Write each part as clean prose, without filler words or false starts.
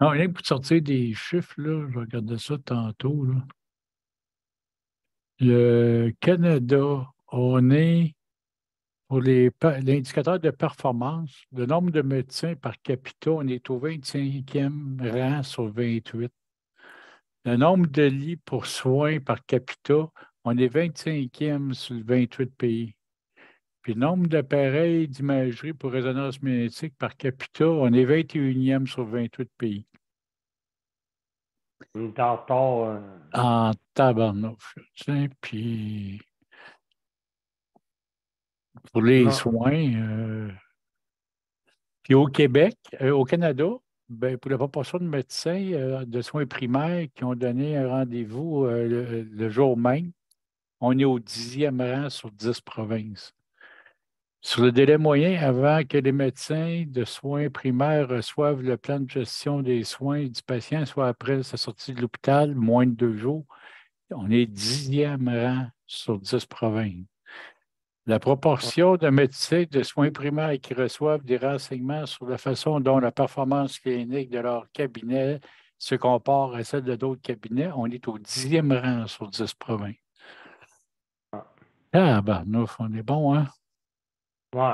Non, rien que pour sortir des chiffres, là, je regardais ça tantôt, là. Le Canada, on est pour l'indicateur de performance, le nombre de médecins par capita, on est au 25e rang sur 28. Le nombre de lits pour soins par capita, on est 25e sur 28 pays. Puis le nombre d'appareils d'imagerie pour résonance magnétique par capita, on est 21e sur 28 pays. On est en retard. En tabarnouche. Tu sais, puis pour les Non. soins, puis au Québec, au Canada, ben, pour la proportion de médecins de soins primaires qui ont donné un rendez-vous le jour même, on est au 10e rang sur 10 provinces. Sur le délai moyen avant que les médecins de soins primaires reçoivent le plan de gestion des soins du patient, soit après sa sortie de l'hôpital, moins de 2 jours, on est 10e rang sur 10 provinces. La proportion de médecins de soins primaires qui reçoivent des renseignements sur la façon dont la performance clinique de leur cabinet se compare à celle de d'autres cabinets, on est au 10e rang sur 10 provinces. Ah, ben, nous, on est bon, hein? Ouais.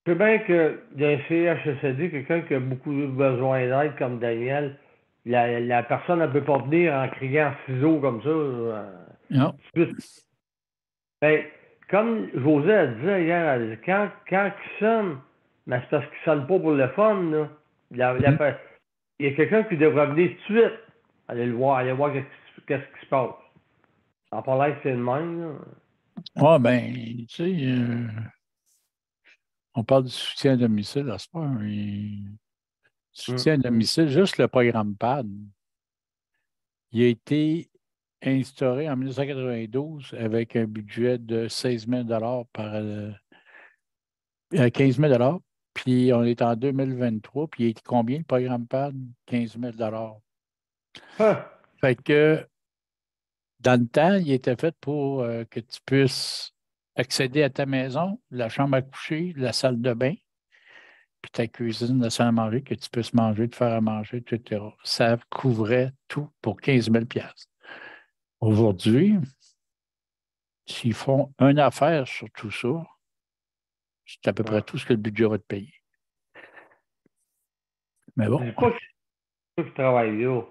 Je sais bien que d'un CHSLD, quelqu'un qui a beaucoup besoin d'aide, comme Daniel, la personne ne peut pas venir en criant ciseaux comme ça. Non. Ben, comme José a dit hier, elle dit, quand il sonne, mais c'est parce qu'il sonne pas pour le fun, là. Il y a quelqu'un qui devrait venir tout de suite. Aller voir qu'est-ce qui se passe. En parlant que c'est le même, là. Ah, ben, tu sais, on parle du soutien à domicile à ce point. Hum. Soutien à domicile, juste le programme PAD, il a été instauré en 1992 avec un budget de 16 000 15 000 puis on est en 2023, puis il est combien le programme PAD? 15 000. Ah, Fait que dans le temps, il était fait pour que tu puisses accéder à ta maison, la chambre à coucher, la salle de bain, puis ta cuisine, la salle à manger, que tu puisses manger, te faire à manger, etc. Ça couvrait tout pour 15 000. Aujourd'hui, s'ils font une affaire sur tout ça, c'est à peu près ah. tout ce que le budget va te payer. Mais Je bon. dis pas que c'est ceux qui travaillent là.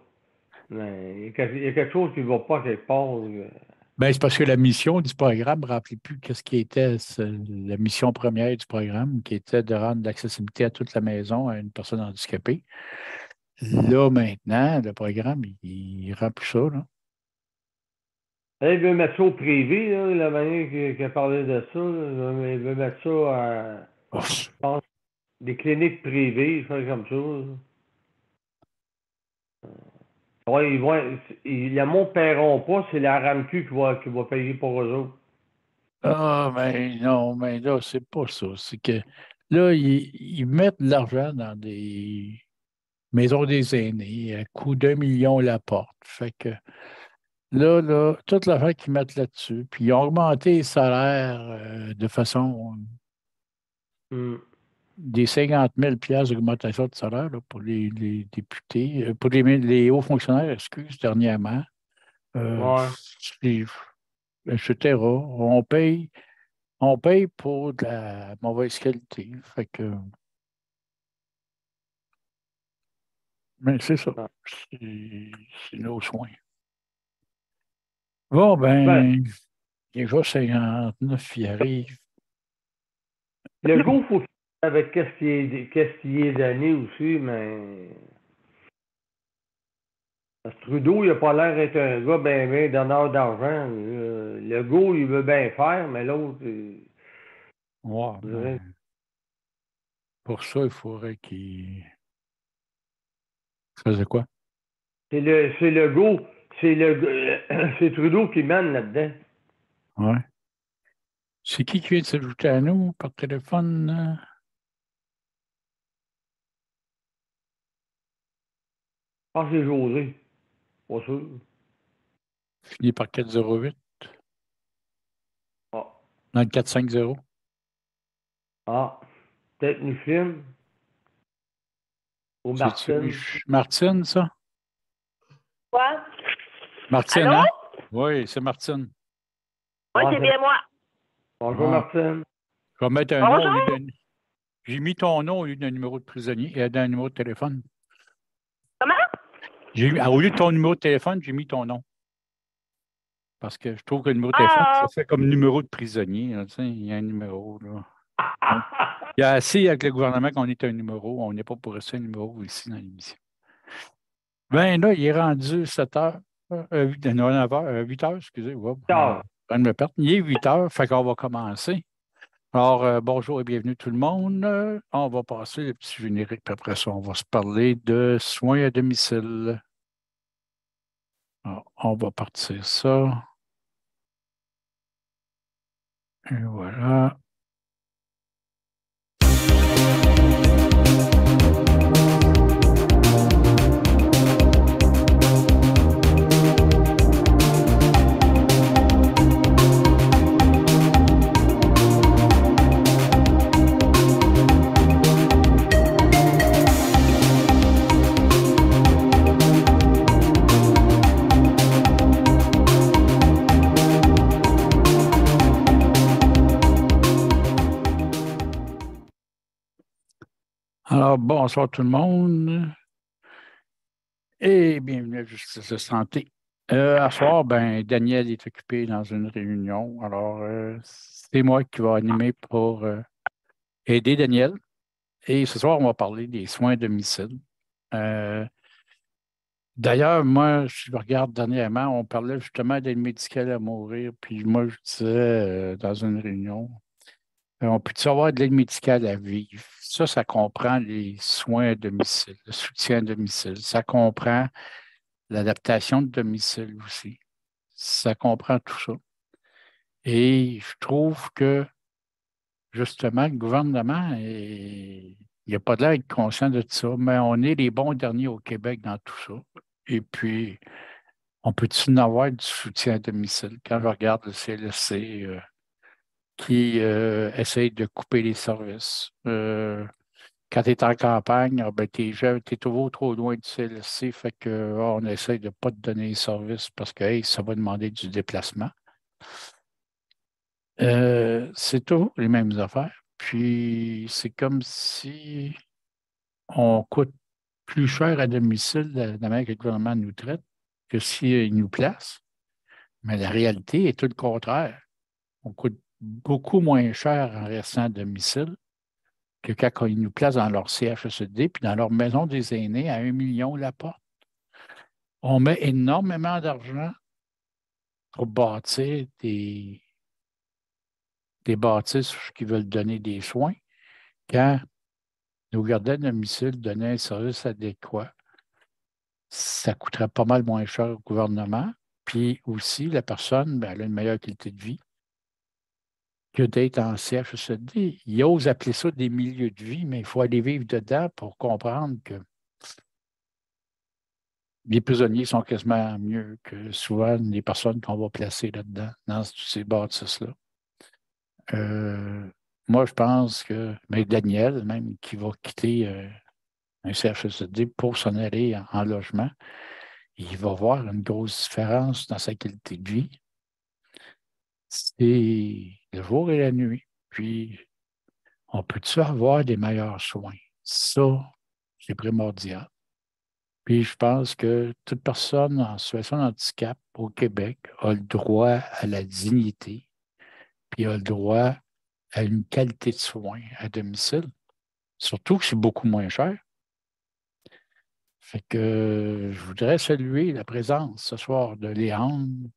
Mais il y a quelque chose qui ne va pas quelque part. Ben, c'est parce que la mission du programme ne rappelait plus qu'est-ce qui était la mission première du programme, qui était de rendre l'accessibilité à toute la maison à une personne handicapée. Là, maintenant, le programme, il ne rend plus ça, là. Il veut mettre ça au privé, là, la manière qu'il a parlé de ça. Là, il veut mettre ça à, Ouf. je pense, des cliniques privées, faire comme ça. Là. Ouais, le monde ne paieront pas, c'est la RAMQ qui va payer pour eux autres. Ah, mais non, mais là, c'est pas ça. C'est que là, ils mettent de l'argent dans des maisons des aînés à coût d'1 million la porte. Fait que là, toute l'affaire qu'ils mettent là-dessus, puis ils ont augmenté les salaires de façon Hmm. des 50 000 d'augmentation de salaire là, pour les députés, pour les hauts fonctionnaires, excuse, dernièrement. Euh, Ouais. c'est- etc. On paye pour de la mauvaise qualité. Fait que, mais c'est ça. Ouais. C'est c'est nos soins. Bon, Ben, ben, déjà 59, il arrive. le go, faut qu'il fasse avec qu'est-ce qui est donné aussi, mais parce que Trudeau, il a pas l'air d'être un gars ben donneur d'argent. Le go, il veut bien faire, mais l'autre, Ouais, je dirais, ben, pour ça, il faudrait qu'il faisait quoi? c'est le go, c'est Trudeau qui mène là-dedans. Ouais. C'est qui vient de s'ajouter à nous par téléphone? Je pense que c'est José, pas sûr. Fini par 408 Ah, dans le 450. ah, peut-être Micheline. Ou C'est-tu Martine. Martine, ça? Quoi? Martine, Allô? hein? Oui, c'est Martine. Oui, Ah, c'est bien moi. Bonjour, Ah. Martine. Je vais mettre un nom au lieu Bonjour. d'un. J'ai mis ton nom au lieu d'un numéro de prisonnier et d'un numéro de téléphone. Comment? Au lieu de ton numéro de téléphone, j'ai mis ton nom. Parce que je trouve que le numéro de téléphone, Ah, ça fait comme numéro de prisonnier. Là, tu sais, il y a un numéro. Là. Il y a assez avec le gouvernement qu'on est un numéro. On n'est pas pour rester un numéro ici dans l'émission. Ben là, il est rendu 7 heures. 9 heures, 8 heures, excusez. Wow, Ciao. je viens de me perdre. Il est 8 heures, fait qu'on va commencer. Alors, bonjour et bienvenue tout le monde. On va passer le petit générique, puis après ça, on va se parler de soins à domicile. Alors, on va partir ça. Et voilà. Alors, bonsoir tout le monde et bienvenue à Justice de Santé. À soir, ben, Daniel est occupé dans une réunion. Alors, c'est moi qui vais animer pour aider Daniel. Et ce soir, on va parler des soins à domicile. D'ailleurs, moi, je regarde dernièrement, on parlait justement d'aide médicale à mourir. Puis moi, je disais dans une réunion, on peut-tu avoir de l'aide médicale à vivre? Ça comprend les soins à domicile, le soutien à domicile. Ça comprend l'adaptation de domicile aussi. Ça comprend tout ça. Et je trouve que, justement, le gouvernement, il n'y a pas l'air d'être conscient de ça, mais on est les bons derniers au Québec dans tout ça. Et puis, on peut-tu en avoir du soutien à domicile? Quand je regarde le CLSC qui essaye de couper les services, quand tu es en campagne, tu es toujours trop loin du CLSC, fait que on essaye de ne pas te donner les services parce que hey, ça va demander du déplacement. C'est toujours les mêmes affaires. Puis c'est comme si on coûte plus cher à domicile de la manière que le gouvernement nous traite que s'il nous place. Mais la réalité est tout le contraire. On coûte beaucoup moins cher en restant à domicile que quand ils nous placent dans leur CHSLD puis dans leur maison des aînés à 1 million la porte. On met énormément d'argent pour bâtir des bâtisses qui veulent donner des soins. Quand nos gardiens de domicile donnaient un service adéquat, ça coûterait pas mal moins cher au gouvernement. Puis aussi, la personne, ben, elle a une meilleure qualité de vie que d'être en CHSLD. Ils osent appeler ça des milieux de vie, mais il faut aller vivre dedans pour comprendre que les prisonniers sont quasiment mieux que souvent les personnes qu'on va placer là-dedans, dans ces bâtisses-là. Moi, je pense que mais Daniel, même, qui va quitter un CHSLD pour s'en aller en logement, il va voir une grosse différence dans sa qualité de vie. C'est le jour et la nuit. Puis, on peut-tu avoir des meilleurs soins? Ça, c'est primordial. Puis, je pense que toute personne en situation de handicap au Québec a le droit à la dignité, puis a le droit à une qualité de soins à domicile. Surtout que c'est beaucoup moins cher. Fait que je voudrais saluer la présence ce soir de Léandre,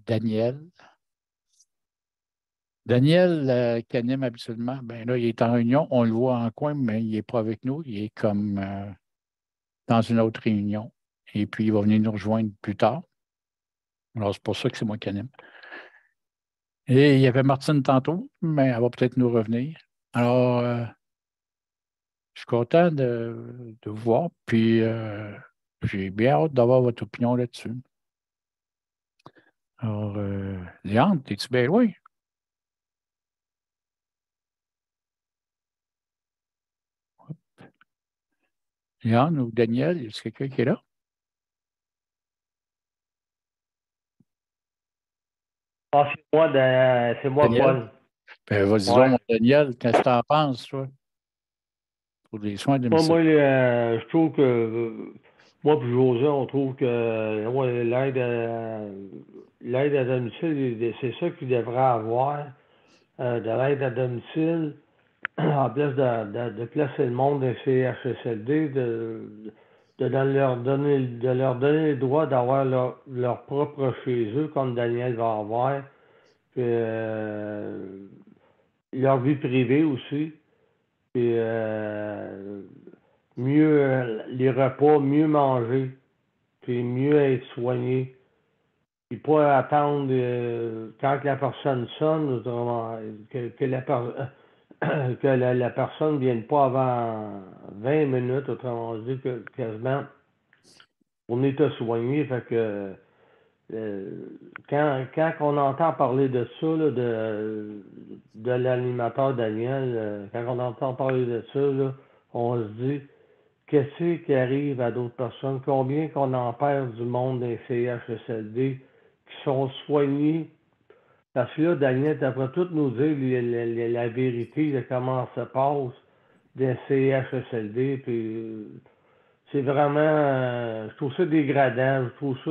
Daniel. Daniel, qui anime habituellement, ben là, il est en réunion. On le voit en coin, mais il n'est pas avec nous. Il est comme dans une autre réunion. Et puis, il va venir nous rejoindre plus tard. Alors, c'est pour ça que c'est moi qui anime. Et il y avait Martine tantôt, mais elle va peut-être nous revenir. Alors, je suis content de vous voir, puis j'ai bien hâte d'avoir votre opinion là-dessus. Alors, Léandre, es-tu bien loin? Yann ou Daniel, est-ce quelqu'un qui est là? Ah, c'est moi, Daniel? Paul. Ben, vas-y donc, Ouais. mon Daniel, qu'est-ce que tu en penses, toi, pour les soins à domicile? Je trouve que moi et José, on trouve que ouais, l'aide à domicile, c'est ça qu'il devrait avoir, de l'aide à domicile, en place de placer le monde des CHSLD, de leur donner le droit d'avoir leur propre chez eux, comme Daniel va avoir, puis, leur vie privée aussi. Puis mieux les repas, mieux manger, puis mieux être soigné. Puis pas attendre quand la personne sonne, autrement, que la personne ne vienne pas avant 20 minutes, autrement dit, quasiment, pour venir te soigner. Fait que euh, quand on entend parler de ça, là, de l'animateur Daniel, quand on entend parler de ça, là, on se dit, qu'est-ce qui arrive à d'autres personnes? Combien qu'on en perd du monde des CHSLD qui sont soignés? Parce que là, Daniel, après tout nous dire la vérité de comment ça passe des CHSLD, puis c'est vraiment, je trouve ça dégradant, je trouve ça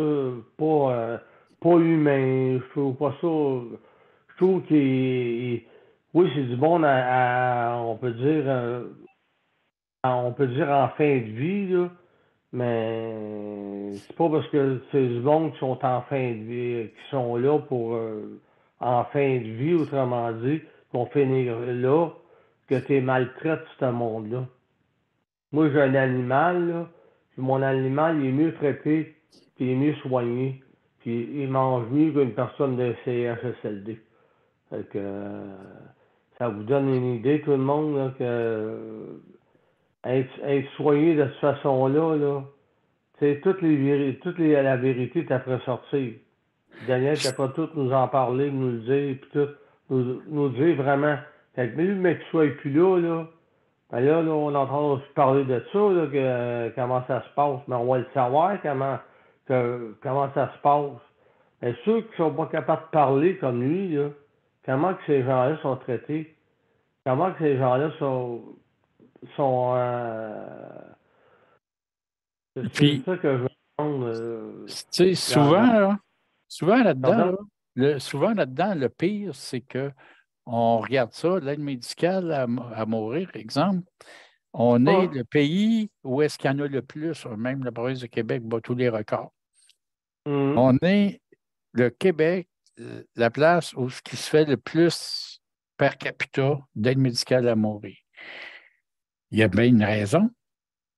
pas humain, je trouve pas ça, je trouve oui, c'est du bon on peut dire en fin de vie, là, mais c'est pas parce que c'est du monde qui sont en fin de vie, qui sont là pour en fin de vie, autrement dit, qu'on finit là, que tu maltraites ce monde-là. Moi, j'ai un animal, là, puis mon animal, il est mieux traité, puis il est mieux soigné, puis il mange mieux qu'une personne de CHSLD. Fait que, ça vous donne une idée, tout le monde, là, que être soigné de cette façon-là, là, c'est la vérité t'après sortir. Daniel, t'après tout nous en parler, nous le dire, puis tout, nous dire vraiment. Fait que même mais qu'il soit plus là, ben là, on entend aussi parler de ça, là, comment ça se passe, mais on va le savoir comment ça se passe. Mais ceux qui sont pas capables de parler comme lui, là, comment que ces gens-là sont traités, comment que ces gens-là sont c'est Puis, ça que je me demande. tu sais, Dans- souvent là-dedans, pardon? là, souvent là-dedans, le pire, c'est que on regarde ça, l'aide médicale à mourir, exemple. On est Ah, le pays où est-ce qu'il y en a le plus, même la province de Québec bat tous les records. hum, On est le Québec, la place où ce qui se fait le plus per capita d'aide médicale à mourir. Il y a bien une raison.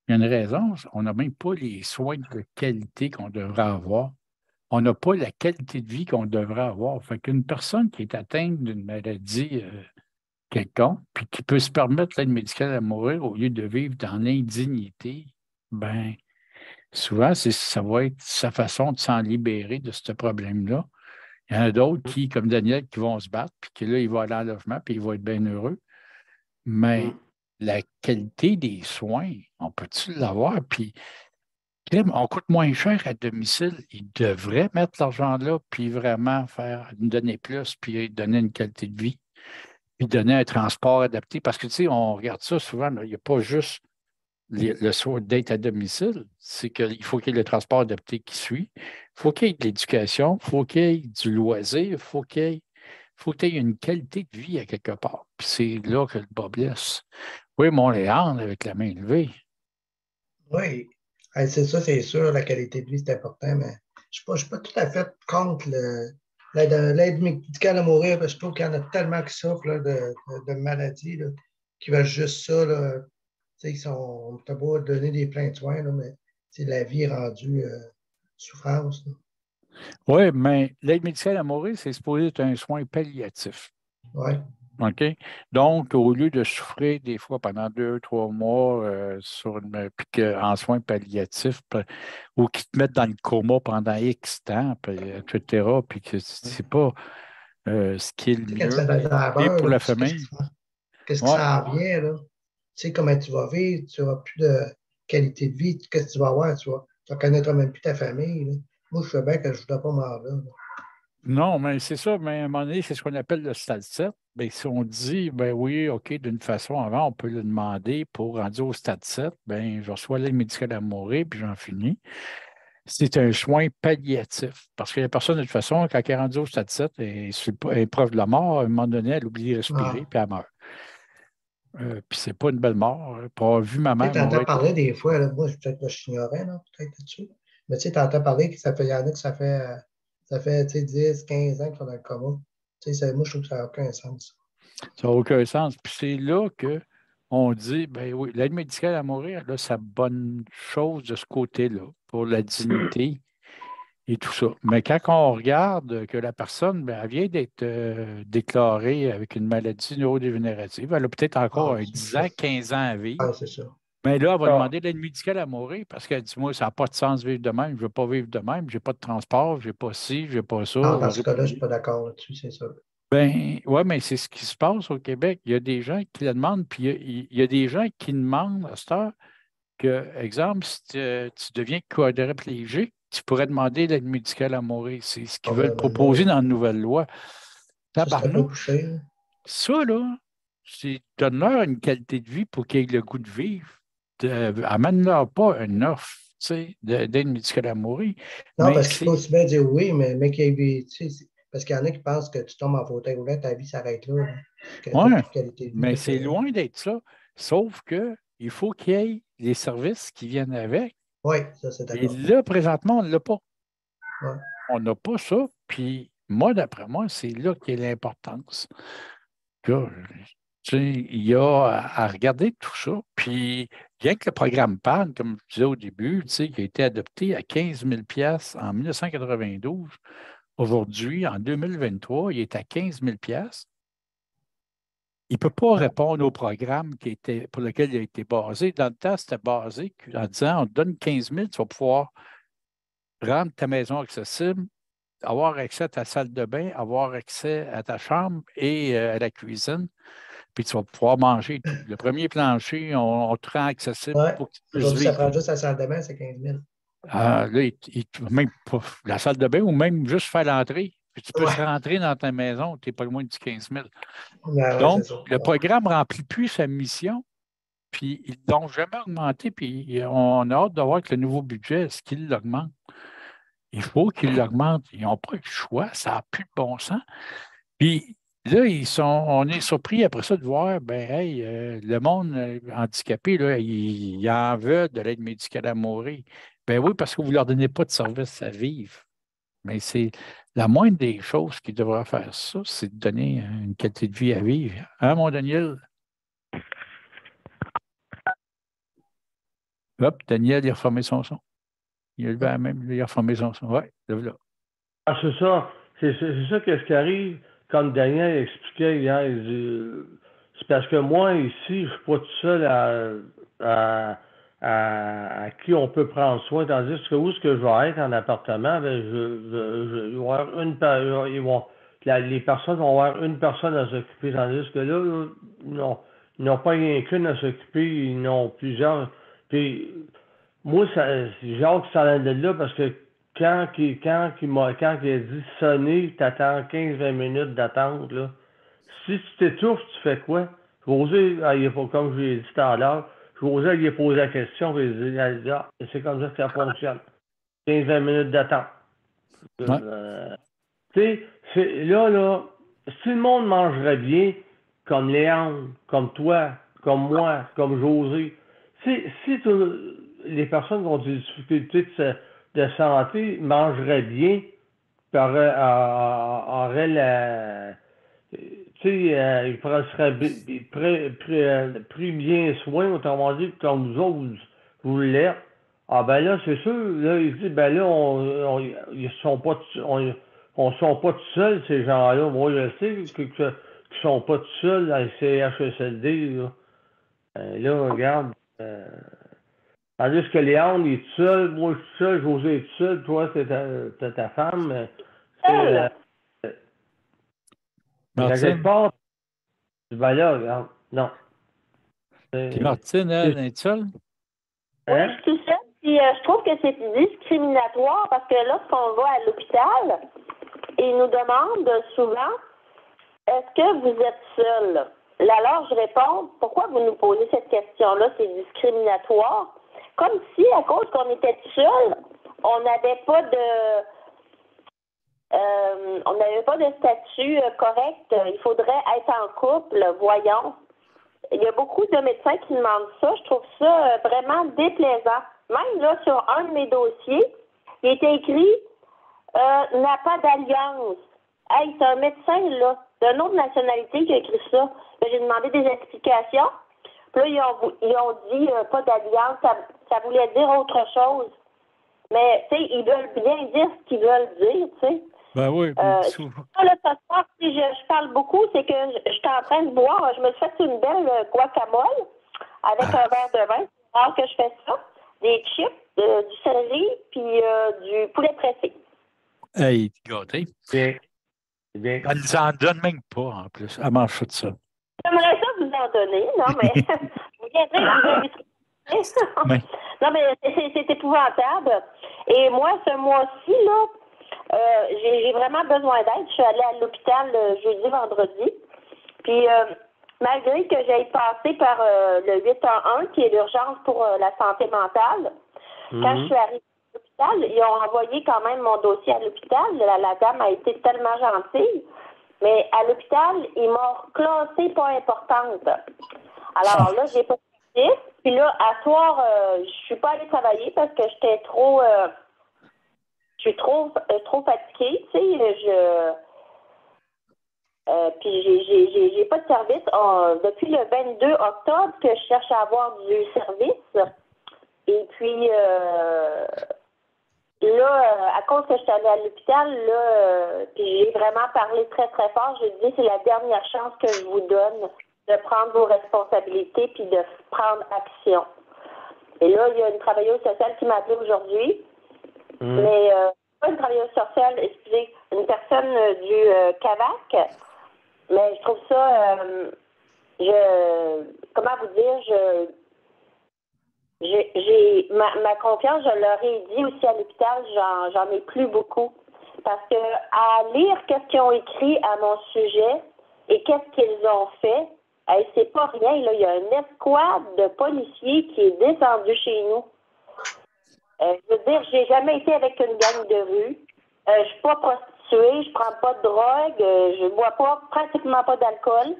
Il y a une raison. On n'a même pas les soins de qualité qu'on devrait avoir. On n'a pas la qualité de vie qu'on devrait avoir. Fait qu'une personne qui est atteinte d'une maladie quelconque, puis qui peut se permettre l'aide médicale à mourir au lieu de vivre dans l'indignité, ben souvent, ça va être sa façon de s'en libérer de ce problème-là. Il y en a d'autres qui, comme Daniel, qui vont se battre, puis que là, il va aller en logement, puis il va être bien heureux. Mais hum. la qualité des soins, on peut-tu l'avoir? Puis, on coûte moins cher à domicile. Ils devraient mettre l'argent là, puis vraiment faire, nous donner plus, puis donner une qualité de vie, puis donner un transport adapté. Parce que, tu sais, on regarde ça souvent, là, il n'y a pas juste le soin d'être à domicile, c'est qu'il faut qu'il y ait le transport adapté qui suit. Il faut qu'il y ait de l'éducation, il faut qu'il y ait du loisir, faut qu'il y ait une qualité de vie à quelque part. Puis c'est là que le bas blesse. Oui, Montréal, avec la main levée. Oui, c'est ça, c'est sûr, la qualité de vie, c'est important, mais je suis pas tout à fait contre l'aide médicale à mourir, parce que je trouve qu'il y en a tellement qui souffrent là, de maladies, là, qui veulent juste ça. Là, tu sais, on t'a beau donner des pleins de soins, là, mais la vie est rendue souffrance. Là. Oui, mais l'aide médicale à mourir, c'est supposé être un soin palliatif. Ouais. OK? Donc, au lieu de souffrir des fois pendant 2, 3 mois en soins palliatifs, ou qu'ils te mettent dans le coma pendant X temps, puis, etc., puis que c'est pas ce qui est le Tu sais, quand tu mieux fais de la et labeur, pour là, la tu sais famille. qu'est-ce qui Ouais. s'en vient, là? Tu sais comment tu vas vivre, tu n'auras plus qualité de vie, qu'est-ce que tu vas avoir, tu vois. Tu ne connaîtras même plus ta famille. Là. Moi, je sais bien que je ne voudrais pas m'en là. Non, mais c'est ça, mais à un moment donné, c'est ce qu'on appelle le stade 7. Bien, si on dit, ben oui, OK, d'une façon, avant, on peut le demander pour rendu au stade 7, bien, je reçois l'aide médicale à mourir, puis j'en finis. C'est un soin palliatif. Parce que la personne, de toute façon, quand elle est rendue au stade 7, elle est proche de la mort, à un moment donné, elle oublie de respirer, Ah. puis elle meurt. Puis c'est pas une belle mort. Pour avoir vu ma mère Tu entends mourir. parler des fois, là, moi, peut-être que je t'ignorais, là, peut-être là-dessus. Mais tu sais, entends parler que ça fait, il y en a que ça fait tu sais, 10, 15 ans qu'ils sont dans le coma. Tu sais, moi, je trouve que ça n'a aucun sens. Ça n'a aucun sens. Puis c'est là qu'on dit, ben oui, l'aide médicale à mourir, là, c'est bonne chose de ce côté-là, pour la dignité et tout ça. Mais quand on regarde que la personne, ben, elle vient d'être déclarée avec une maladie neurodégénérative, elle a peut-être encore Ah, un c'est 10 ça. ans, 15 ans à vivre. Ah, c'est ça. Mais là, elle va Ah, demander l'aide médicale à mourir parce qu'elle dit, moi, ça n'a pas de sens de vivre de même, je ne veux pas vivre de même, je n'ai pas de transport, je n'ai pas ci, je n'ai pas ça. Ah, dans ce cas-là, je ne suis pas d'accord là-dessus, c'est ça. Ben, oui, mais c'est ce qui se passe au Québec. Il y a des gens qui la demandent, puis il y a des gens qui demandent à cette heure que, exemple, si tu deviens quadriplégique, tu pourrais demander l'aide médicale à mourir. C'est ce qu'ils Ah, veulent ben, moi, proposer dans la nouvelle loi. ça serait un peu Tabarnouche, poussé. Là. ça, là, c'est donne-leur une qualité de vie pour qu'ils aient le goût de vivre. Amène-leur pas une offre, tu sais, d'aide médicale à mourir. Non, Mais parce qu'il peut c'est. aussi bien dire oui, mais qu'il y ait, tu sais, parce qu'il y en a qui pensent que tu tombes en fauteuil roulant, ta vie s'arrête là. Là. Que t'as Ouais, plus de qualité de vie. mais Fait que, c'est loin d'être ça. Sauf que il faut qu'il y ait les services qui viennent avec. oui, ça, c'est Et d'accord. là, présentement, on ne l'a pas. Ouais. On n'a pas ça. Puis moi, d'après moi, c'est là qu'est l'importance. Que, tu sais, il y a à regarder tout ça. Puis, bien que le programme PAN, comme je disais au début, tu sais, qui a été adopté à 15 000 en 1992, aujourd'hui, en 2023, il est à 15 000. Il ne peut pas répondre au programme pour lequel il a été basé. Dans le temps, c'était basé en disant on te donne 15 000, tu vas pouvoir rendre ta maison accessible, avoir accès à ta salle de bain, avoir accès à ta chambre et à la cuisine, puis tu vas pouvoir manger et tout. Le premier plancher, on te rend accessible Ouais. pour que tu puisses Aujourd'hui, ça vivre. prend juste la salle de bain, c'est 15 000. Là, même pas la salle de bain ou même juste faire l'entrée. Puis tu peux Ouais. rentrer dans ta maison, tu n'es pas loin du 15 000. Ben ouais, c'est Donc, ça. le programme ne remplit plus sa mission. Puis ils ne l'ont jamais augmenté, puis on a hâte de voir que le nouveau budget, est-ce qu'il l'augmente? Il faut qu'il l'augmente. Ils n'ont pas eu le choix, ça n'a plus de bon sens. Puis là, on est surpris après ça de voir, ben, hey, le monde handicapé, là, il en veut de l'aide médicale à mourir. Ben oui, parce que vous ne leur donnez pas de service à vivre. Mais c'est la moindre des choses qui devra faire ça, c'est de donner une qualité de vie à vivre. Hein, mon Daniel? Hop, Daniel, il a reformé son son. Il a levé la main, il a reformé son son. Oui, là. Ah, c'est ça. C'est ça qu'est-ce qui arrive, comme Daniel expliquait hier. C'est parce que moi, ici, je ne suis pas tout seul à qui on peut prendre soin. Tandis que où est-ce que je vais être en appartement, ben, il va y avoir les personnes vont avoir une personne à s'occuper. Tandis que là, ils n'ont pas rien qu'une à s'occuper, ils en ont plusieurs. Puis, moi, j'ai hâte que ça aille de là parce que quand il a dit sonner, t'attends 15-20 minutes d'attente, là. Si tu t'étouffes, tu fais quoi? Je vais oser, comme je l'ai dit tout à l'heure, je vais oser lui poser la question et lui dire, c'est comme ça que ça fonctionne. 15-20 minutes d'attente. Ouais. Tu sais, là, si le monde mangerait bien, comme Léandre, comme toi, comme moi, comme José, si les personnes qui ont des difficultés de santé mangeraient bien, puis auraient la. Tu sais, seraient pris bien soin, autrement dit, comme nous autres, vous l'êtes. Ah ben là, c'est sûr, là, ils disent, ben là, ils sont pas on sont pas tout seuls, ces gens-là. Moi, je sais qu'ils sont pas tout seuls dans les CHSLD, là. Là, regarde. Tandis que Léandre, il est tout seul, moi, je suis tout seul, José est tout seul, toi, t'as ta femme. C'est, quand quelque Martine. part, ben là, regarde, non. Puis Martine, elle est seule? Oui, Hein? je suis toute seule. Puis je trouve que c'est discriminatoire parce que lorsqu'on va à l'hôpital, ils nous demandent souvent est-ce que vous êtes seul? Alors, je réponds pourquoi vous nous posez cette question-là? C'est discriminatoire. Comme si, à cause qu'on était seul, on n'avait pas de. On n'avait pas de statut correct. Il faudrait être en couple, voyons. Il y a beaucoup de médecins qui demandent ça. Je trouve ça vraiment déplaisant. Même là, sur un de mes dossiers, il était écrit n'a pas d'alliance. Hey, c'est un médecin, là, d'une autre nationalité qui a écrit ça. Là, j'ai demandé des explications. Puis là, ils ont dit pas d'alliance, ça voulait dire autre chose. Mais, tu sais, ils veulent bien dire ce qu'ils veulent dire, tu sais. Ben oui, souvent. Là, ce soir, si je parle beaucoup, c'est que j'étais en train de boire. Je me suis fait une belle guacamole avec un verre de vin. C'est rare que je fais ça. Des chips, du céleri, puis du poulet pressé. Hey, gâté. Bien. Bien. Elle nous en donne même pas, en plus. Elle mange ça de ça. J'aimerais ça vous en donner, non, mais vous viendrez, vous inviterez. Oui. Non, mais c'est épouvantable. Et moi, ce mois-ci, là, j'ai vraiment besoin d'aide. Je suis allée à l'hôpital jeudi, vendredi. Puis, malgré que j'aille passer par le 811, qui est l'urgence pour la santé mentale, quand je suis arrivée à l'hôpital, ils ont envoyé quand même mon dossier à l'hôpital. La dame a été tellement gentille. Mais à l'hôpital, ils m'ont classée pas importante. Alors là, j'ai pas de service. Puis là, à soir, je suis pas allée travailler parce que j'étais trop... je suis trop fatiguée, tu sais. Puis j'ai pas de service. Depuis le 22 octobre que je cherche à avoir du service. Et puis là, à cause que je suis allée à l'hôpital, là, puis j'ai vraiment parlé très, très fort, j'ai dit c'est la dernière chance que je vous donne de prendre vos responsabilités puis de prendre action. Et là, il y a une travailleuse sociale qui m'a appelé aujourd'hui. Mais pas une travailleuse sociale, excusez, une personne du CAVAC. Mais je trouve ça, comment vous dire, j'ai ma confiance, je leur ai dit aussi à l'hôpital, j'en ai plus beaucoup. Parce que à lire qu'est-ce qu'ils ont écrit à mon sujet et qu'est-ce qu'ils ont fait, c'est pas rien, là. Il y a un escouade de policiers qui est descendu chez nous. Je veux dire, j'ai jamais été avec une gang de rue. Je suis pas prostituée, je prends pas de drogue, je bois pratiquement pas d'alcool.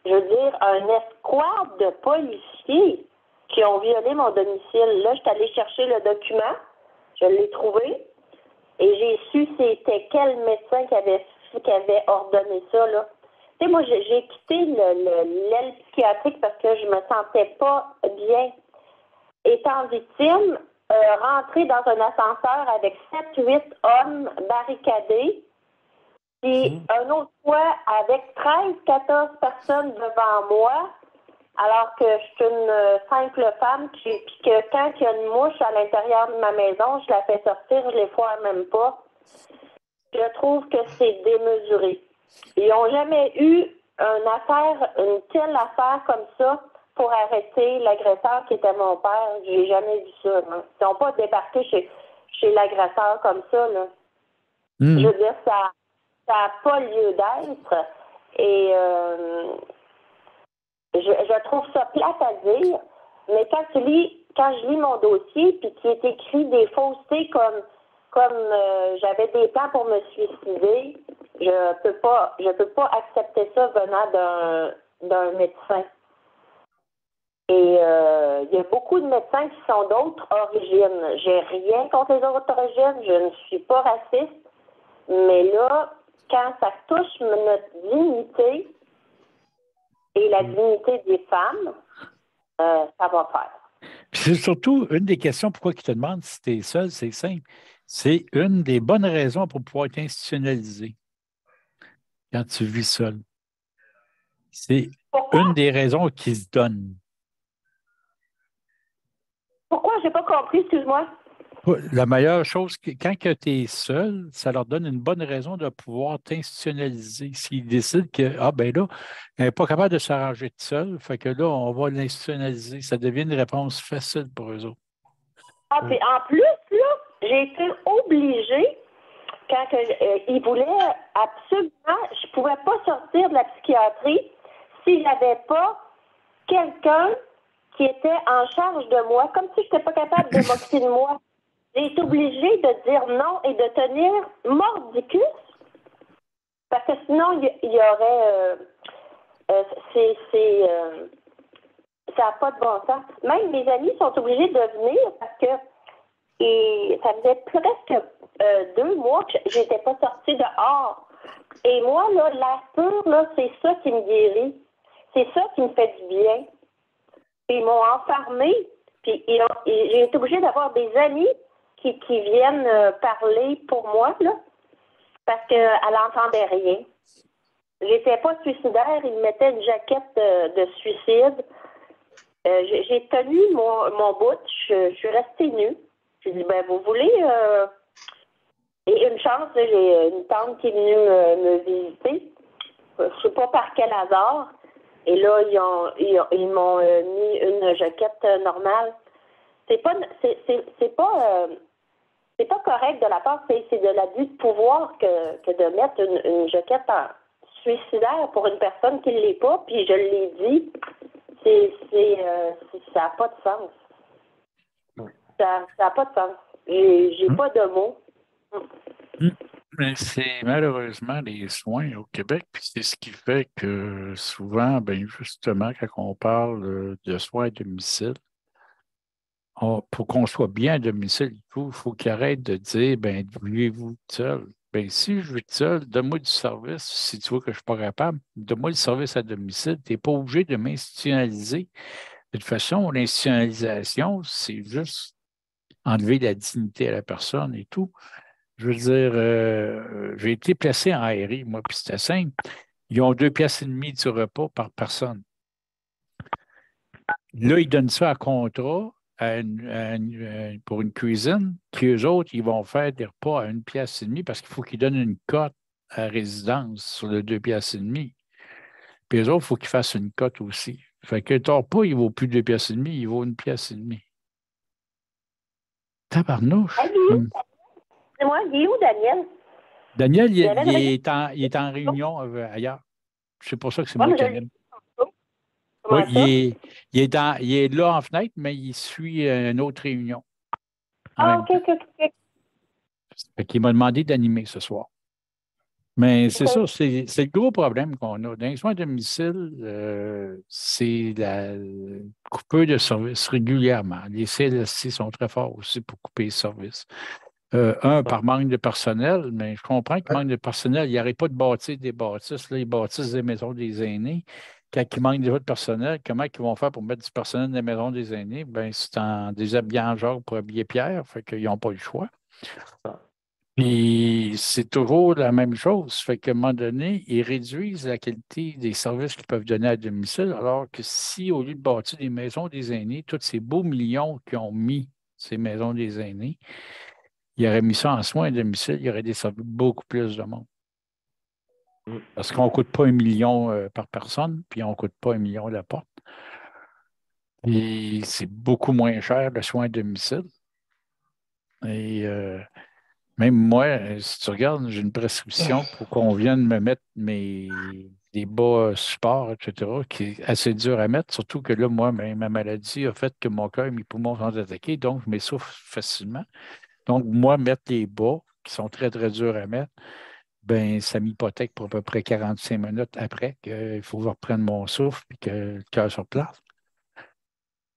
Je veux dire, un escouade de policiers qui ont violé mon domicile. Là, je suis allée chercher le document, je l'ai trouvé, et j'ai su c'était quel médecin qui avait ordonné ça, là. Tu sais, moi, j'ai quitté l'aile psychiatrique parce que je me sentais pas bien. Étant victime, rentrée dans un ascenseur avec 7-8 hommes barricadés, puis un autre fois avec 13-14 personnes devant moi, alors que je suis une simple femme, puis que quand il y a une mouche à l'intérieur de ma maison, je la fais sortir, je les foire même pas. Je trouve que c'est démesuré. Ils n'ont jamais eu une telle affaire comme ça pour arrêter l'agresseur qui était mon père. J'ai jamais vu ça. Hein. Ils n'ont pas débarqué chez l'agresseur comme ça. Là. Je veux dire, ça n'a pas lieu d'être. Et je trouve ça plate à dire, mais quand je lis mon dossier, puis qu'il est écrit des faussetés comme j'avais des plans pour me suicider, je peux pas accepter ça venant d'un médecin. Et il y a beaucoup de médecins qui sont d'autres origines. J'ai rien contre les autres origines, je ne suis pas raciste, mais là, quand ça touche notre dignité et la dignité des femmes, ça va faire. Puis c'est surtout une des questions pourquoi ils te demandent si tu es seul, c'est simple. C'est une des bonnes raisons pour pouvoir être institutionnalisé quand tu vis seul. C'est une des raisons qui se donnent. Pourquoi? J'ai pas compris, excuse-moi. La meilleure chose, quand tu es seul, ça leur donne une bonne raison de pouvoir t'institutionnaliser. S'ils décident que, ah ben là, elle n'est pas capable de s'arranger toute seule, fait que là, on va l'institutionnaliser. Ça devient une réponse facile pour eux autres. Ah, puis en plus, là, j'ai été obligée, quand ils voulaient absolument, je ne pouvais pas sortir de la psychiatrie si j'avais pas quelqu'un qui était en charge de moi, comme si je n'étais pas capable de m'occuper de moi. J'ai été obligée de dire non et de tenir mordicus, parce que sinon, il y aurait... ça n'a pas de bon sens. Même mes amis sont obligés de venir parce que ça faisait presque 2 mois que j'étais pas sortie dehors. Et moi, là, l'air pur, là, c'est ça qui me guérit. C'est ça qui me fait du bien. Puis ils m'ont enfermée. Puis j'ai été obligée d'avoir des amis qui viennent parler pour moi, là, parce qu'elle n'entendait rien. J'étais pas suicidaire, ils me mettaient une jaquette de suicide. J'ai tenu mon bout, je suis restée nue. J'ai dit, ben, vous voulez... Et une chance, j'ai une tante qui est venue me visiter. Je ne sais pas par quel hasard. Et là, ils m'ont mis une jaquette normale. C'est pas correct de la part, c'est de l'abus de pouvoir que de mettre une jaquette suicidaire pour une personne qui ne l'est pas. Puis je l'ai dit, ça n'a pas de sens. Ça n'a pas de sens. J'ai pas de mots. Mais c'est malheureusement les soins au Québec, puis c'est ce qui fait que souvent, ben justement, quand on parle de soins à domicile, pour qu'on soit bien à domicile, il faut qu'il arrête de dire, ben vivez-vous seul. Ben, si je vis seul, donne-moi du service. Si tu vois que je ne suis pas capable, donne-moi le service à domicile. Tu n'es pas obligé de m'institutionnaliser. De toute façon, l'institutionnalisation, c'est juste enlever la dignité à la personne et tout. Je veux dire, j'ai été placé en RI, moi, puis c'était simple. Ils ont 2,5 piastres du repas par personne. Là, ils donnent ça à contrat pour une cuisine, puis eux autres, ils vont faire des repas à 1,5 piastre parce qu'il faut qu'ils donnent une cote à résidence sur le 2,5 piastres. Puis eux autres, il faut qu'ils fassent une cote aussi. Fait que le repas, il ne vaut plus 2,5 piastres, il vaut 1,5 piastre. Tabarnouche! C'est moi, il est où, Daniel? Daniel, il est en réunion ailleurs. C'est pour ça que c'est moi qui anime. Oui, il est là en fenêtre, mais il suit une autre réunion. OK. Fait qu'il m'a demandé d'animer ce soir. Mais c'est ça, c'est le gros problème qu'on a. Dans les soins à domicile, c'est la coupure de services régulièrement. Les CLSC sont très forts aussi pour couper les services. Par manque de personnel, mais je comprends qu'il manque de personnel. Il n'y aurait pas de bâtir des bâtisses. Là, ils bâtissent des maisons des aînés. Quand il manque déjà de personnel, comment ils vont faire pour mettre du personnel dans les maisons des aînés? Bien, c'est en déshabillant Jacques pour habiller Pierre, fait qu'ils n'ont pas le choix. Puis c'est toujours la même chose. Fait qu'à un moment donné, ils réduisent la qualité des services qu'ils peuvent donner à domicile, alors que si, au lieu de bâtir des maisons des aînés, tous ces beaux millions qu'ils ont mis ces maisons des aînés, il aurait mis ça en soins à domicile, il aurait desservi beaucoup plus de monde. Parce qu'on ne coûte pas 1 million par personne, puis on ne coûte pas 1 million la porte. Et c'est beaucoup moins cher le soin à domicile. Et même moi, si tu regardes, j'ai une prescription pour qu'on vienne me mettre des bas supports, etc., qui est assez dur à mettre, surtout que là, moi, ma maladie a fait que mon cœur et mes poumons sont attaqués, donc je m'essouffle facilement. Donc, moi, mettre les bas, qui sont très, très durs à mettre, ben ça m'hypothèque pour à peu près 45 minutes après qu'il faut que je reprenne mon souffle et que le cœur sur place.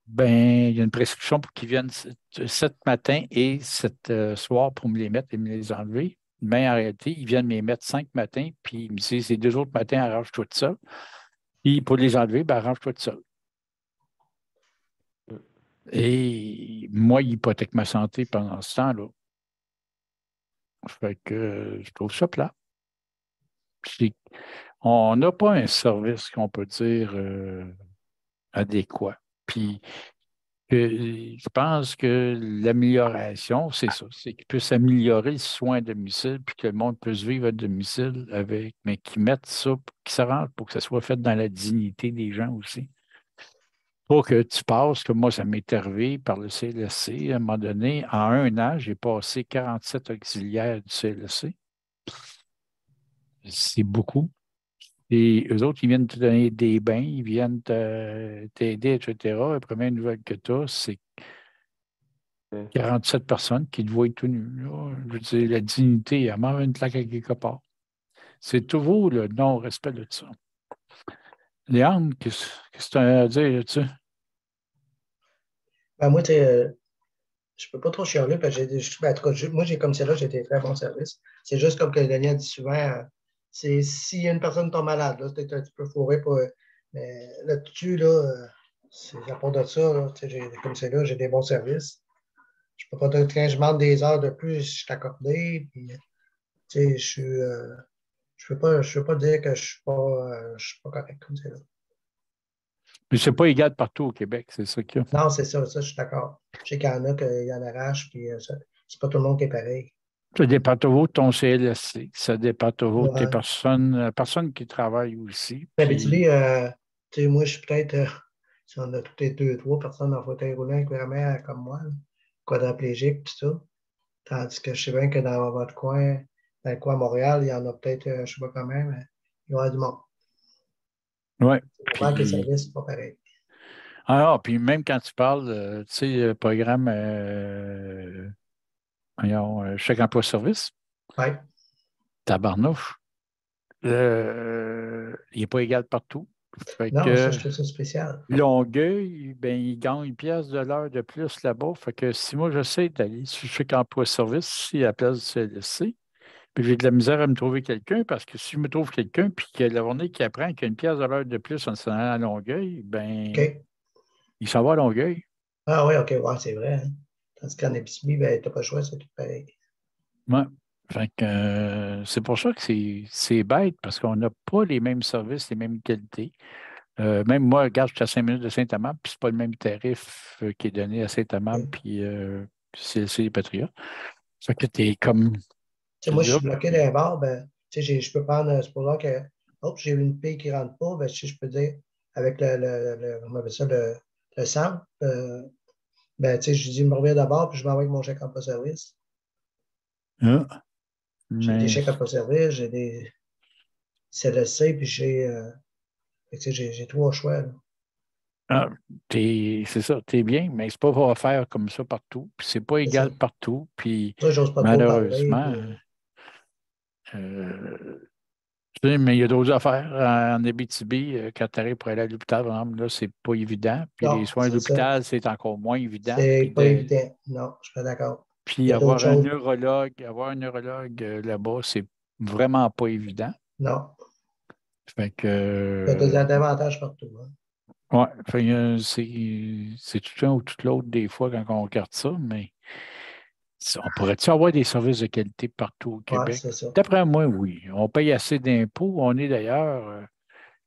Ben, il y a une prescription pour qu'ils viennent 7 matins et 7 soirs pour me les mettre et me les enlever. Mais en réalité, ils viennent me les mettre 5 matins, puis ils me disent ces 2 autres matins, arrange-toi tout seul. Puis pour les enlever, ben, arrange-toi tout seul. Et moi, il hypothèque ma santé pendant ce temps-là. Fait que je trouve ça plat. On n'a pas un service qu'on peut dire adéquat. Puis Je pense que l'amélioration, c'est ça, c'est qu'ils puissent améliorer le soin à domicile, puis que le monde puisse vivre à domicile avec, mais qu'ils mettent ça, qu'ils s'arrangent pour que ça soit fait dans la dignité des gens aussi. Pour que tu passes, comme moi, ça m'est arrivé par le CLSC, à un moment donné, en un an, j'ai passé 47 auxiliaires du CLSC. C'est beaucoup. Et eux autres, ils viennent te donner des bains, ils viennent t'aider, etc. La première nouvelle que tu as, c'est 47 personnes qui te voient tout nu. Là. Je veux dire, la dignité, elle m'a une claque à quelque part. C'est toujours le non-respect de ça. Léandre, qu'est-ce que tu as à dire là-dessus? Ben, moi, tu sais, je peux pas trop chialer parce que ben, en tout cas, moi, j'ai comme c'est là, j'ai des très bons services. C'est juste comme que Daniel dit souvent, c'est s'il y a une personne qui tombe malade, là, c'est un petit peu fourré pour. Mais là-dessus, là, c'est à part de ça, là, tu sais, comme c'est là, j'ai des bons services. Je peux pas dire quand je demande des heures de plus, je suis accordé. Puis, tu sais, je peux pas dire que je suis pas correct comme c'est là. Mais c'est pas égal partout au Québec, c'est ça qu'il y a. Non, c'est ça, je suis d'accord. Je sais qu'il y en a qui en arrachent, puis c'est pas tout le monde qui est pareil. Ça dépend toujours de ton CLSC, ça dépend toujours de tes Ouais. personnes qui travaillent aussi. En Puis, Abitibi, tu sais, moi, je suis peut-être, si on a toutes les deux, trois personnes en fauteuil roulant vraiment comme moi, là, quadriplégiques, tout ça. Tandis que je sais bien que dans votre coin, dans le coin à Montréal, il y en a peut-être, je ne sais pas quand même, mais il y aura du monde. ouais. C'est pas que les Puis, services, c'est pas pareil. puis même quand tu parles, tu sais, le programme voyons, chèque emploi-service, Ouais. tabarnouche, il n'est pas égal partout. Fait Non, ça, que je trouve ça spécial. Longueuil, ben, il gagne une pièce de l'heure de plus là-bas. Fait que si moi, j'essaie d'aller sur chèque emploi-service, ici, à la place du CLSC, puis j'ai de la misère à me trouver quelqu'un, parce que si je me trouve quelqu'un, puis que la journée qui apprend qu'il y a une pièce de l'heure de plus en s'en allant à Longueuil, ben, OK. il s'en va à Longueuil. Ah oui, OK, ouais, c'est vrai. Hein. Tandis qu'en Abitibi, ben, tu n'as pas le choix, c'est tout pareil. Ouais. Fait que, c'est pour ça que c'est bête, parce qu'on n'a pas les mêmes services, les mêmes qualités. Même moi, regarde, je suis à 5 minutes de Saint-Amand, puis c'est pas le même tarif qui est donné à Saint-Amand, OK. puis c'est les Patriotes. Fait que t'es comme, Tu sais, tu moi, dis, je suis hop, bloqué dans un bar, ben, tu sais, je peux prendre, c'est pour ça que, hop, j'ai une paye qui ne rentre pas, ben, si je peux dire, avec comment on appelle ça, le centre, ben, tu sais, je dis, me reviens d'abord, puis je m'envoie avec mon chèque emploi service. ah, J'ai des mais chèques emploi service, j'ai des CLSC, puis fait que, tu sais, j'ai trois choix, là. ah, c'est ça, t'es bien, mais c'est pas offert comme ça partout, puis c'est pas C'est ça. égal partout, puis Ça, j'ose pas trop parler, malheureusement, puis, euh, tu sais, mais il y a d'autres affaires. En Abitibi, quand tu arrives pour aller à l'hôpital, par exemple, là, c'est pas évident. Puis les non, soins à c'est ça. l'hôpital, c'est encore moins évident. C'est Puis, pas évident. Non, je suis pas d'accord. Il puis y a d'autres choses. avoir un neurologue là-bas, c'est vraiment pas évident. Non. Fait Il y a des que, avantages partout, hein. ouais, fait que, c'est tout un ou tout l'autre des fois quand on regarde ça, mais on pourrait-tu avoir des services de qualité partout au Ouais, Québec? c'est ça. D'après moi, oui. On paye assez d'impôts. On est d'ailleurs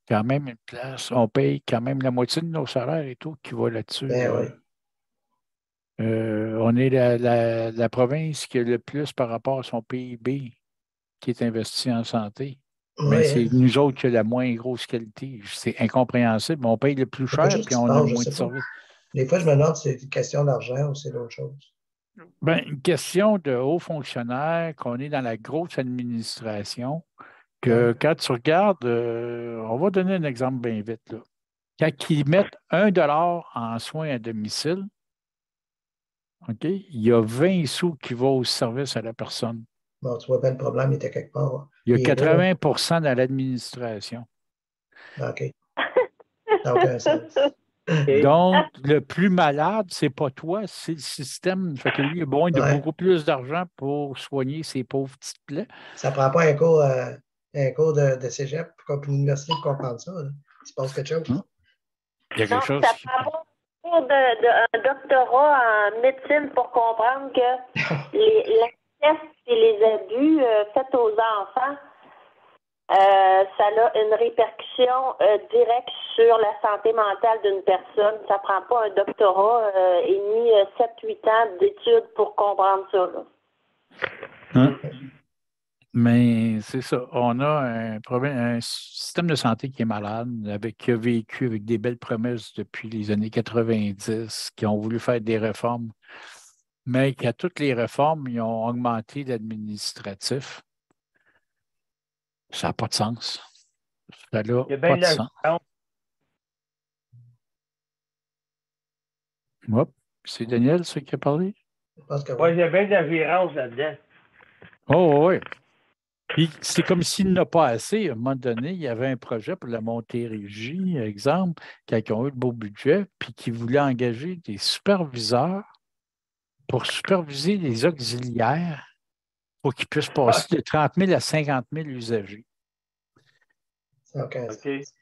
quand même une place. On paye quand même la moitié de nos salaires et tout qui va là-dessus. Ben oui. On est la province qui a le plus par rapport à son PIB qui est investi en santé. Mais Oui, c'est hein. nous autres qui avons la moins grosse qualité. C'est incompréhensible. On paye le plus Il y a quelque cher, chose puis qui se on a passe, je moins de sais pas. services. Des fois, je me demande si c'est une question d'argent ou c'est d'autres choses. Ben, une question de hauts fonctionnaires, qu'on est dans la grosse administration, Ouais. que quand tu regardes, on va donner un exemple bien vite, là. Quand ils mettent 1 dollar en soins à domicile, OK, il y a 20 sous qui vont au service à la personne. Bon, tu vois bien le problème, il était quelque part. Il y a Il est là. 80 dans l'administration. OK. Ça n'a aucun sens. OK. Donc, le plus malade, c'est pas toi, c'est le système. Fait que lui, il a besoin de Ouais. beaucoup plus d'argent pour soigner ses pauvres petites plaies. Ça ne prend pas un cours de cégep comme une université pour comprendre ça, là. Il se passe quelque chose. Hein? Il y a Non, quelque chose ça qui... prend pas un doctorat en médecine pour comprendre que les tests et les abus faits aux enfants, Ça a une répercussion directe sur la santé mentale d'une personne. Ça prend pas un doctorat et ni 7-8 ans d'études pour comprendre ça. Là. Hein? Mais c'est ça. On a un problème, un système de santé qui est malade, qui a vécu avec des belles promesses depuis les années 90, qui ont voulu faire des réformes, mais qu'à toutes les réformes, ils ont augmenté l'administratif. Ça n'a pas de sens. Ça n'a Il y a pas bien de de la sens. différence. Hop. C'est Daniel, ce qui a parlé? Je pense que Oui, oui. il y a bien de la virance là-dedans. Oh, oui. Puis c'est comme s'il n'a pas assez. À un moment donné, il y avait un projet pour la Montérégie, exemple, qui ont eu le beau budget, puis qui voulait engager des superviseurs pour superviser les auxiliaires pour qu'ils puissent passer de 30 000 à 50 000 usagers. Ça n'a aucun OK. sens.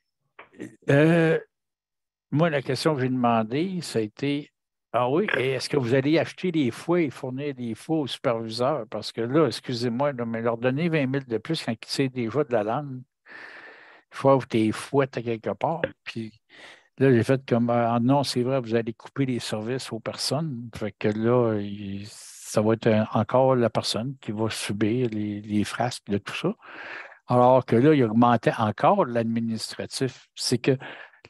Moi, la question que j'ai demandée, ça a été ah oui, et est-ce que vous allez acheter des fouets et fournir des fouets aux superviseurs? Parce que là, excusez-moi, là, mais leur donner 20 000 de plus quand ils savent déjà de la langue, il faut que tu les fouettes à quelque part. Puis là, j'ai fait comme non, c'est vrai, vous allez couper les services aux personnes. Fait que là, ça va être encore la personne qui va subir les frasques de tout ça. Alors que là, il augmentait encore l'administratif. C'est que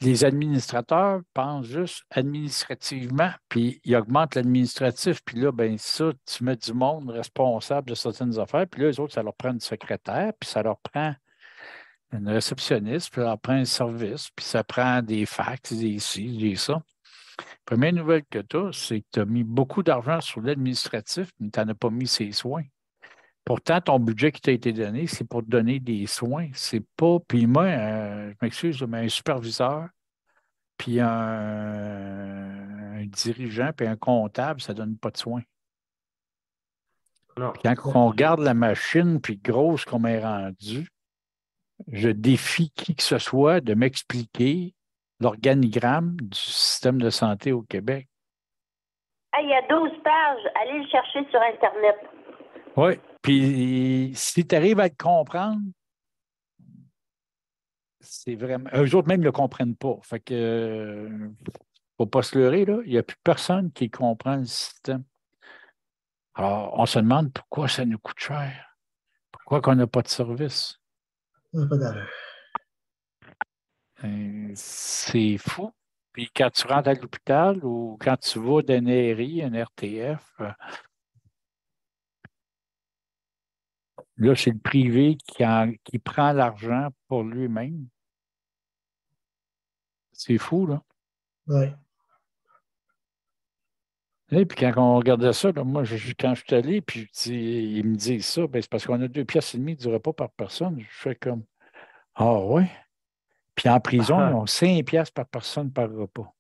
les administrateurs pensent juste administrativement, puis ils augmentent l'administratif, puis là, ben ça, tu mets du monde responsable de certaines affaires, puis là, les autres, ça leur prend une secrétaire, puis ça leur prend une réceptionniste, puis ça leur prend un service, puis ça prend des fax, des ci, des ça. Première nouvelle que tu as, c'est que tu as mis beaucoup d'argent sur l'administratif, mais tu n'en as pas mis ses soins. Pourtant, ton budget qui t'a été donné, c'est pour te donner des soins. C'est pas. Puis moi, je m'excuse, mais un superviseur, puis un dirigeant, puis un comptable, ça ne donne pas de soins. Non. Puis quand on regarde la machine, puis grosse comme elle est rendue, je défie qui que ce soit de m'expliquer l'organigramme du système de santé au Québec. Il y a 12 pages. Allez le chercher sur Internet. Oui. Puis si tu arrives à le comprendre, c'est vraiment. Eux autres même ne le comprennent pas. Fait que faut pas se leurrer, là. Il n'y a plus personne qui comprend le système. Alors, on se demande pourquoi ça nous coûte cher. Pourquoi qu'on n'a pas de service. Ça n'a pas d'allure. C'est fou. Puis quand tu rentres à l'hôpital ou quand tu vas d'un ERI, un RTF, là, c'est le privé qui prend l'argent pour lui-même. C'est fou, là. Oui. Et puis quand on regardait ça, là, moi, quand je suis allé, puis ils me disent ça, ben, c'est parce qu'on a 2,5 piastres du repas par personne. Je fais comme ah ouais. Puis en prison, ils ont 5 piastres par personne par repas.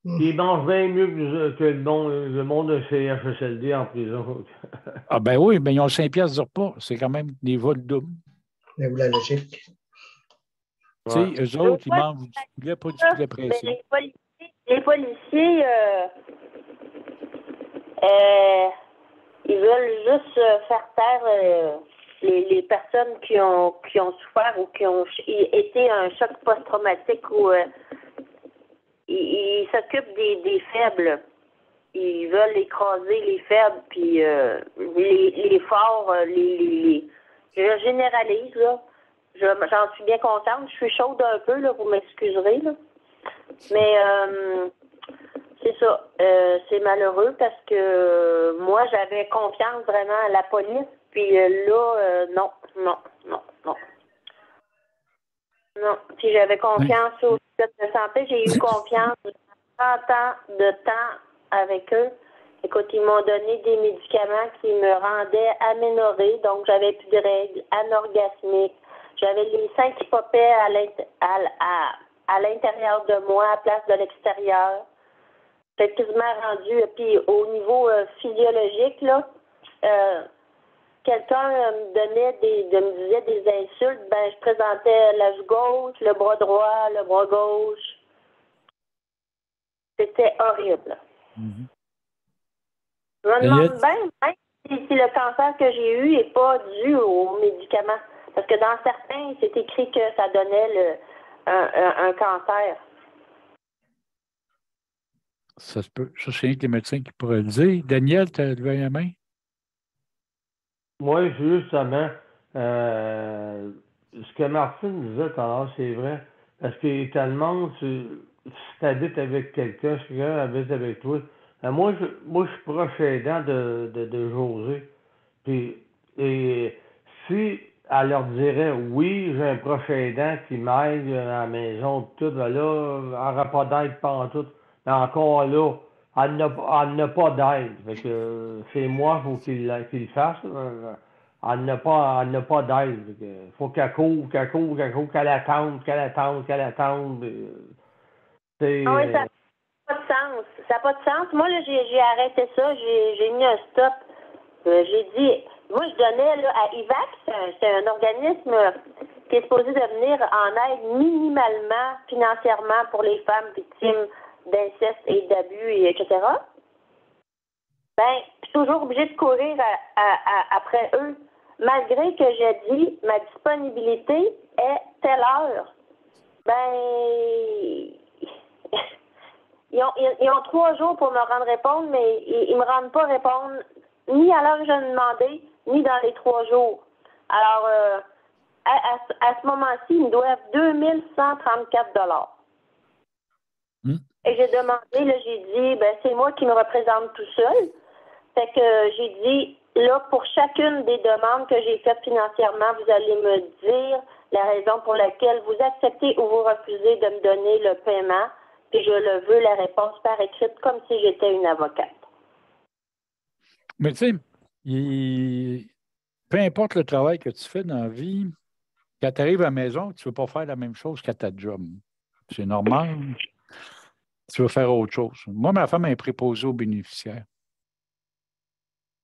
Ils mangent bien mieux que le monde de CHSLD en prison. Ah ben oui, ben ils ont 5 piastres du repas. C'est quand même des vols doubles. Mais vous la logique. Tu sais, eux autres, ils mangent du poulet, pas du poulet Mais pressé. les policiers ils veulent juste faire taire les personnes qui ont souffert ou qui ont été un choc post-traumatique ou ils s'occupent des faibles. Ils veulent écraser les faibles, puis les forts, je généralise, là. J'en suis bien contente. Je suis chaude un peu, là, vous m'excuserez, là. Mais c'est ça. C'est malheureux parce que moi, j'avais confiance vraiment à la police, puis là, non. Non. Puis j'avais confiance au système de santé. J'ai eu confiance 30 ans de temps avec eux. Écoute, ils m'ont donné des médicaments qui me rendaient aménorrhée, donc j'avais plus de règles, anorgasmiques. J'avais les seins qui popaient à l'intérieur de moi, à la place de l'extérieur. J'étais quasiment rendue. Puis au niveau physiologique, là, quelqu'un me disait des insultes, ben je présentais la joue gauche, le bras droit, le bras gauche. C'était horrible. Mm-hmm. Je me demande bien si le cancer que j'ai eu n'est pas dû aux médicaments. Parce que dans certains, c'est écrit que ça donnait un cancer. Ça se peut. Ça, c'est rien que les médecins qui pourraient le dire. Daniel, tu as levé la main? Moi, justement, ce que Martine disait tout à l'heure, c'est vrai. Parce qu'il te demande si tu habites avec quelqu'un, si quelqu'un habite avec toi. Moi, je suis proche aidant de José. Puis, et si elle leur dirait oui, j'ai un proche aidant qui m'aide à la maison, tout, ben là, elle n'aura pas d'aide tout. Mais encore là, elle n'a pas d'aide. Fait que c'est moi, il faut qu'il le fasse. Elle n'a pas d'aide. Il faut qu'elle court, qu'elle attende, qu'elle attende. C'est, Ah oui, ça n'a pas de sens. Ça n'a pas de sens. Moi, là, j'ai arrêté ça. J'ai mis un stop. J'ai dit, moi, je donnais là, à IVAC, c'est un organisme qui est supposé de venir en aide minimalement, financièrement, pour les femmes victimes d'inceste et d'abus, et etc. Ben, je suis toujours obligée de courir après eux, malgré que j'ai dit ma disponibilité est telle heure. Ben, ils ont 3 jours pour me rendre répondre, mais ils me rendent pas répondre ni à l'heure que je demandais, ni dans les 3 jours. Alors, à ce moment-ci, ils me doivent 2134 $. Et j'ai demandé, là, j'ai dit, ben, c'est moi qui me représente tout seul. Fait que j'ai dit, là, pour chacune des demandes que j'ai faites financièrement, vous allez me dire la raison pour laquelle vous acceptez ou vous refusez de me donner le paiement, puis je le veux, la réponse par écrite, comme si j'étais une avocate. Mais tu sais, peu importe le travail que tu fais dans la vie, quand tu arrives à la maison, tu ne veux pas faire la même chose qu'à ta job. C'est normal. Tu veux faire autre chose. Moi, ma femme est préposée aux bénéficiaires.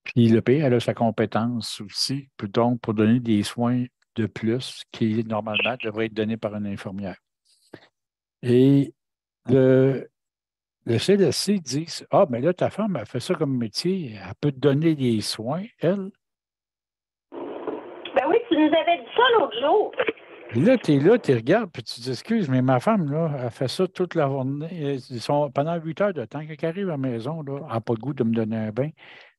Puis le pays, elle a sa compétence aussi, donc pour donner des soins de plus qui, normalement, devraient être donnés par une infirmière. Et le CLSC dit, ah, mais là, ta femme, elle fait ça comme métier, elle peut te donner des soins, elle. Ben oui, tu nous avais dit ça l'autre jour. Et là, tu regardes, puis tu dis, excuse, mais ma femme, là, elle fait ça toute la journée. Pendant 8 heures de temps, quand elle arrive à la maison, là, elle n'a pas le goût de me donner un bain.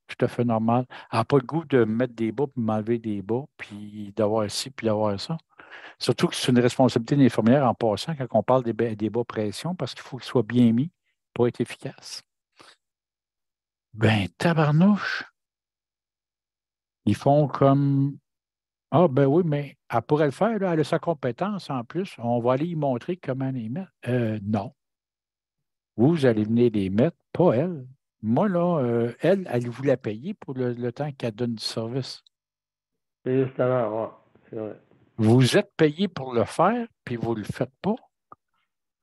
Tout à fait normal. Elle n'a pas le goût de me mettre des bas, puis m'enlever des bas, puis d'avoir ci, puis d'avoir ça. Surtout que c'est une responsabilité d'une infirmière en passant quand on parle des bas pression, parce qu'il faut qu'ils soient bien mis pour être efficaces. Ben, tabarnouche! Ils font comme ah, ben oui, mais elle pourrait le faire, là, elle a sa compétence en plus. On va aller y montrer comment les mettre. Non. Vous allez venir les mettre, pas elle. Moi, là, elle vous la payer pour le temps qu'elle donne du service. c'est justement, ouais, c'est vrai. Vous êtes payé pour le faire, puis vous ne le faites pas.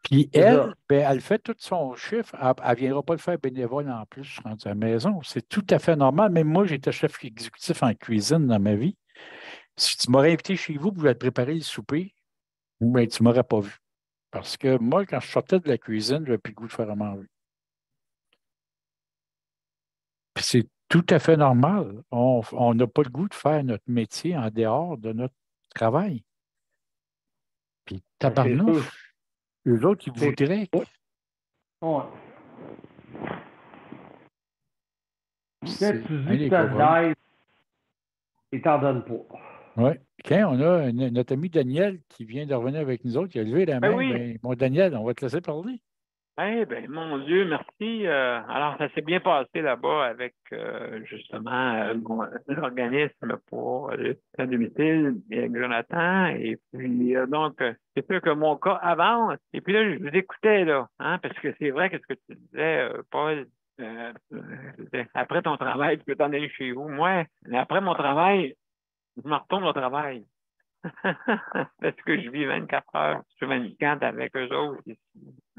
Puis C'est ça. elle, ben, elle fait tout son chiffre. Elle ne viendra pas le faire bénévole en plus quand à la maison. C'est tout à fait normal. Même moi, j'étais chef exécutif en cuisine dans ma vie. Si tu m'aurais invité chez vous pour te préparer le souper, ben, tu ne m'aurais pas vu. Parce que moi, quand je sortais de la cuisine, je n'avais plus le goût de faire à manger. Puis c'est tout à fait normal. On n'a pas le goût de faire notre métier en dehors de notre travail. Puis Ben, c'est sûr. tabarnouche, eux autres, ils C'est voudraient. ouais. Quand C'est tu un dis que des tu as gros de problèmes. l'aide, ils t'en donnent pas. Oui. Quand on a notre ami Daniel qui vient de revenir avec nous autres, il a levé la Ben main. oui. Ben, mon Daniel, on va te laisser parler. Eh bien, mon Dieu, merci. Alors, ça s'est bien passé là-bas avec justement l'organisme pour le soutien à domicile avec Jonathan. Et puis, donc, c'est sûr que mon cas avance. Et puis là, je vous écoutais, là, hein, parce que c'est vrai que ce que tu disais, Paul, après ton travail, tu peux t'en aller chez vous. Moi, après mon travail, je me retourne au travail. Parce que je vis 24 heures sur 24 avec eux autres ici.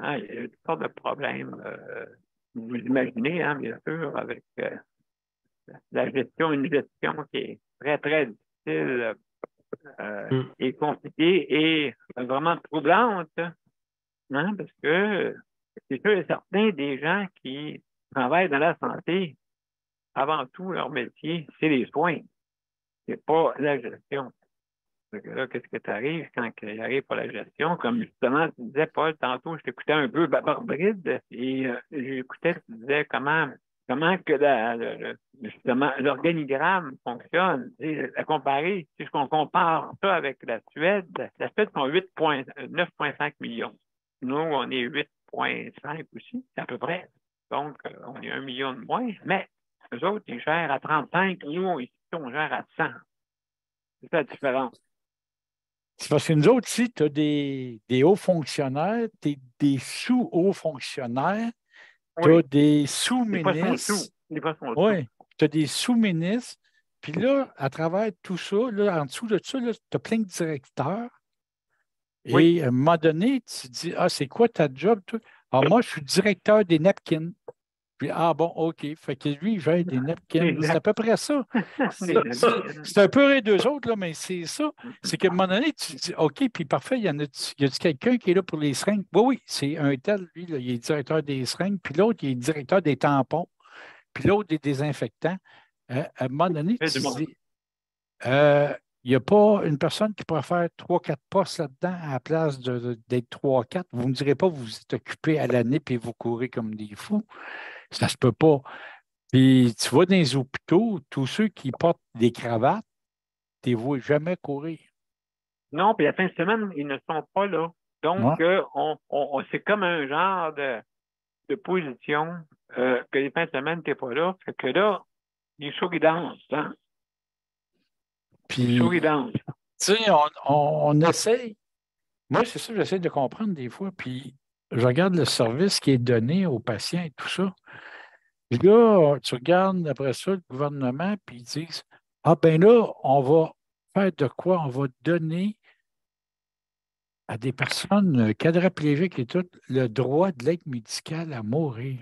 Ah, il y a toutes sortes de problèmes. Vous imaginez, hein, bien sûr, avec la gestion, une gestion qui est très, très difficile et compliquée et vraiment troublante. Hein, parce que c'est sûr et certain, des gens qui travaillent dans la santé, avant tout, leur métier, c'est les soins. C'est pas la gestion. Fait que là, qu'est-ce que tu arrives quand il arrive pour la gestion? Comme justement, tu disais, Paul, tantôt, je t'écoutais un peu Barbride et j'écoutais, tu disais comment que justement l'organigramme fonctionne. À comparer, si on compare ça avec la Suède sont 9,5 millions. Nous, on est 8,5 aussi, à peu près. Donc, on est 1 million de moins, mais eux autres, ils gèrent à 35, nous, ici, on gère à 100. C'est la différence. C'est parce que nous autres, ici, tu as des hauts fonctionnaires, des sous-hauts fonctionnaires, tu as des sous-ministres. Les postes sont Oui, tu as des sous-ministres. Puis là, à travers tout ça, là, en dessous de ça, tu as plein de directeurs. Oui. Et à un moment donné, tu te dis, ah, c'est quoi ta job, toi? Alors, moi, je suis directeur des napkins. Puis, ah bon, OK. Fait que lui, il gère des napkins. C'est à peu près ça. C'est un peu les deux autres, là, mais c'est ça. C'est qu'à un moment donné, tu te dis, OK, puis parfait, y a quelqu'un qui est là pour les seringues? Oui, oui, c'est un tel, lui, là, il est directeur des seringues, puis l'autre, il est directeur des tampons, puis l'autre des désinfectants. À un moment donné, tu te dis, il n'y a pas une personne qui pourrait faire 3-4 postes là-dedans à la place d'être 3-4. Vous ne me direz pas que vous vous êtes occupé à l'année et vous courez comme des fous. Ça ne se peut pas. Puis tu vas dans les hôpitaux, tous ceux qui portent des cravates, tu ne les vois jamais courir. Non, puis la fin de semaine, ils ne sont pas là. Donc, Ouais. c'est comme un genre de position que les fins de semaine, tu n'es pas là. Fait que là, les shows, ils dansent. Hein? Les shows, ils Puis, dansent. tu sais, on essaye. Moi, c'est ça que j'essaie de comprendre des fois. Puis, je regarde le service qui est donné aux patients et tout ça. Puis là, tu regardes après ça le gouvernement, puis ils disent, ah ben là, on va faire de quoi? On va donner à des personnes quadriplégiques et tout le droit de l'aide médicale à mourir.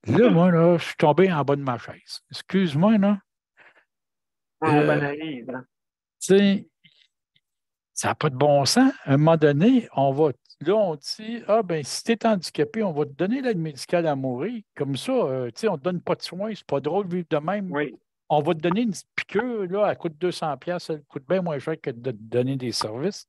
Là, moi, là, je suis tombé en bas de ma chaise. Excuse-moi, là. On banalise. Hein? Tu sais, ça n'a pas de bon sens. À un moment donné, là, on dit, ah ben, si tu es handicapé, on va te donner l'aide médicale à mourir. Comme ça, tu sais, on ne te donne pas de soins, c'est pas drôle de vivre de même. Oui. On va te donner une petite piqûre, là, elle coûte 200$, elle coûte bien moins cher que de te donner des services.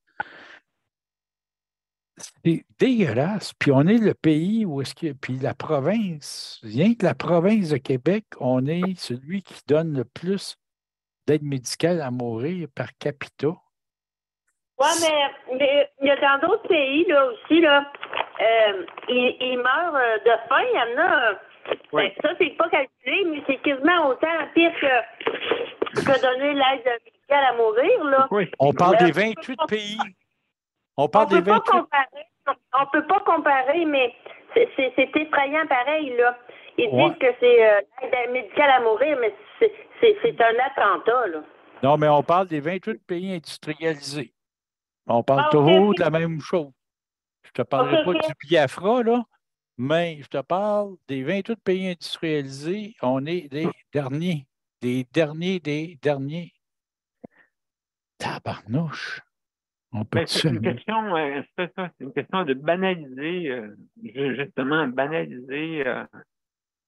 C'est dégueulasse. Puis on est le pays où est-ce que. Puis la province, rien que la province de Québec, on est celui qui donne le plus d'aide médicale à mourir par capita. Oui, mais il y a dans d'autres pays là aussi, là, ils meurent de faim. Il y en a. Oui. Ça, c'est pas calculé, mais c'est quasiment autant pire que donner l'aide médicale à mourir. Là. Oui. On parle des 28 pays. On parle des 28. On peut pas comparer, mais c'est effrayant pareil, là. Ils Ouais. disent que c'est l'aide médicale à mourir, mais c'est un attentat, là. Non, mais on parle des 28 pays industrialisés. On parle toujours de la même chose. Je ne te parlerai pas du Biafra, là, mais je te parle des 28 pays industrialisés. On est les derniers. Des derniers. Tabarnouche. On peut C'est une question, c'est une question de banaliser, justement, banaliser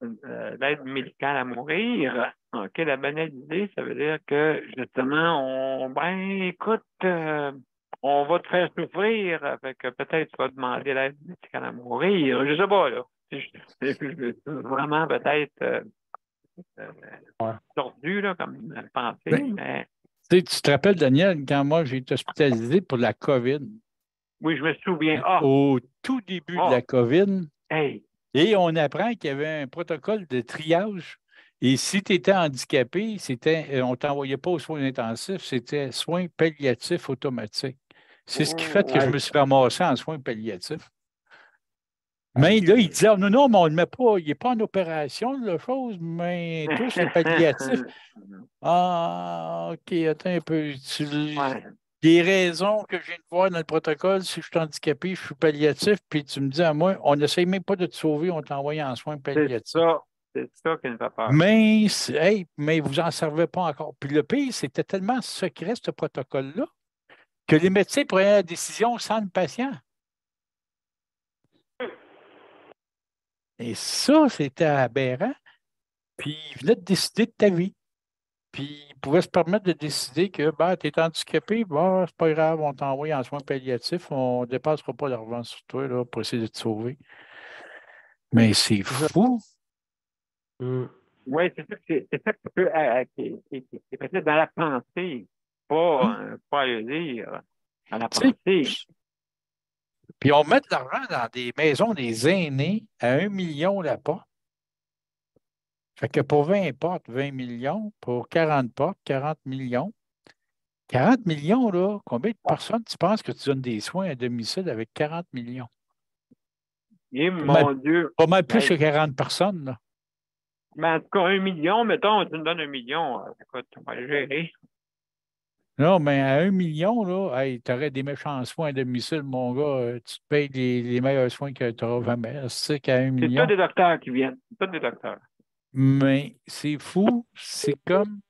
l'aide médicale à mourir. OK, la banaliser, ça veut dire que, justement, écoute, on va te faire souffrir, fait que peut-être tu vas demander l'aide médicale à mourir. Je sais pas, là. Vraiment peut-être tordu, là, comme pensée, mais... Tu te rappelles, Daniel, quand moi j'ai été hospitalisé pour la COVID. Oui, je me souviens. Au tout début de la COVID. Hey. Et on apprend qu'il y avait un protocole de triage. Et si tu étais handicapé, on ne t'envoyait pas aux soins intensifs, c'était soins palliatifs automatiques. C'est ce qui fait que je me suis ramassé en soins palliatifs. Mais là, il disait, non, mais on ne le met pas, il n'est pas en opération, la chose, mais tout, c'est palliatif. Ah, OK, attends un peu. Des raisons que je viens de voir dans le protocole, si je suis handicapé, je suis palliatif, puis tu me dis à moi, on n'essaye même pas de te sauver, on t'envoie en soins palliatifs. C'est ça qui me fait peur. Mais vous n'en servez pas encore. Puis le pire, c'était tellement secret, ce protocole-là, que les médecins prenaient la décision sans le patient. Et ça, c'était aberrant. Puis ils venaient de décider de ta vie. puis ils pouvaient se permettre de décider que tu es handicapé, c'est pas grave, on t'envoie en soins palliatifs, on ne dépassera pas l'argent sur toi là, pour essayer de te sauver. Mais c'est fou. Oui, c'est ça qui est peut-être dans la pensée, pas à le dire, dans la pensée. Puis on met de l'argent dans des maisons des aînés à 1 million là-bas. Fait que pour 20 portes, 20 millions. Pour 40 portes, 40 millions. 40 millions, là, combien de personnes tu penses que tu donnes des soins à domicile avec 40 millions? Et mon Dieu! Pas mal plus que 40 personnes, là. Mais en tout cas, 1 million, mettons, tu me donnes 1 million, écoute, on va le gérer. Non, mais à 1 million, là, hey, tu aurais des méchants soins à domicile, mon gars. Tu te payes les meilleurs soins que tu auras jamais. C'est qu'à 1 C'est million. tous des docteurs qui viennent. C'est tous des docteurs. Mais c'est fou. C'est comme.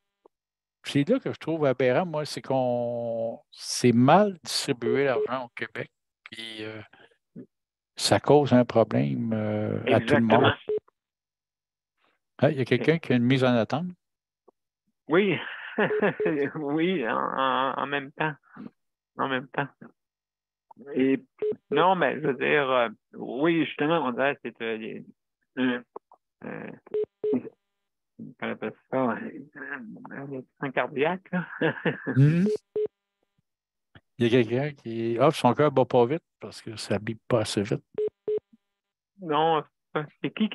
C'est là que je trouve aberrant, moi, c'est mal distribué l'argent au Québec. Puis ça cause un problème à tout le monde. Il y a quelqu'un qui a une mise en attente. Oui, oui, en même temps. En même temps. Et non, mais je veux dire, oui, justement, on dirait que c'est on appelle ça un cardiaque, là. Il y a quelqu'un qui offre son cœur bat pas vite parce que ça bip pas assez vite. Non, c'est qui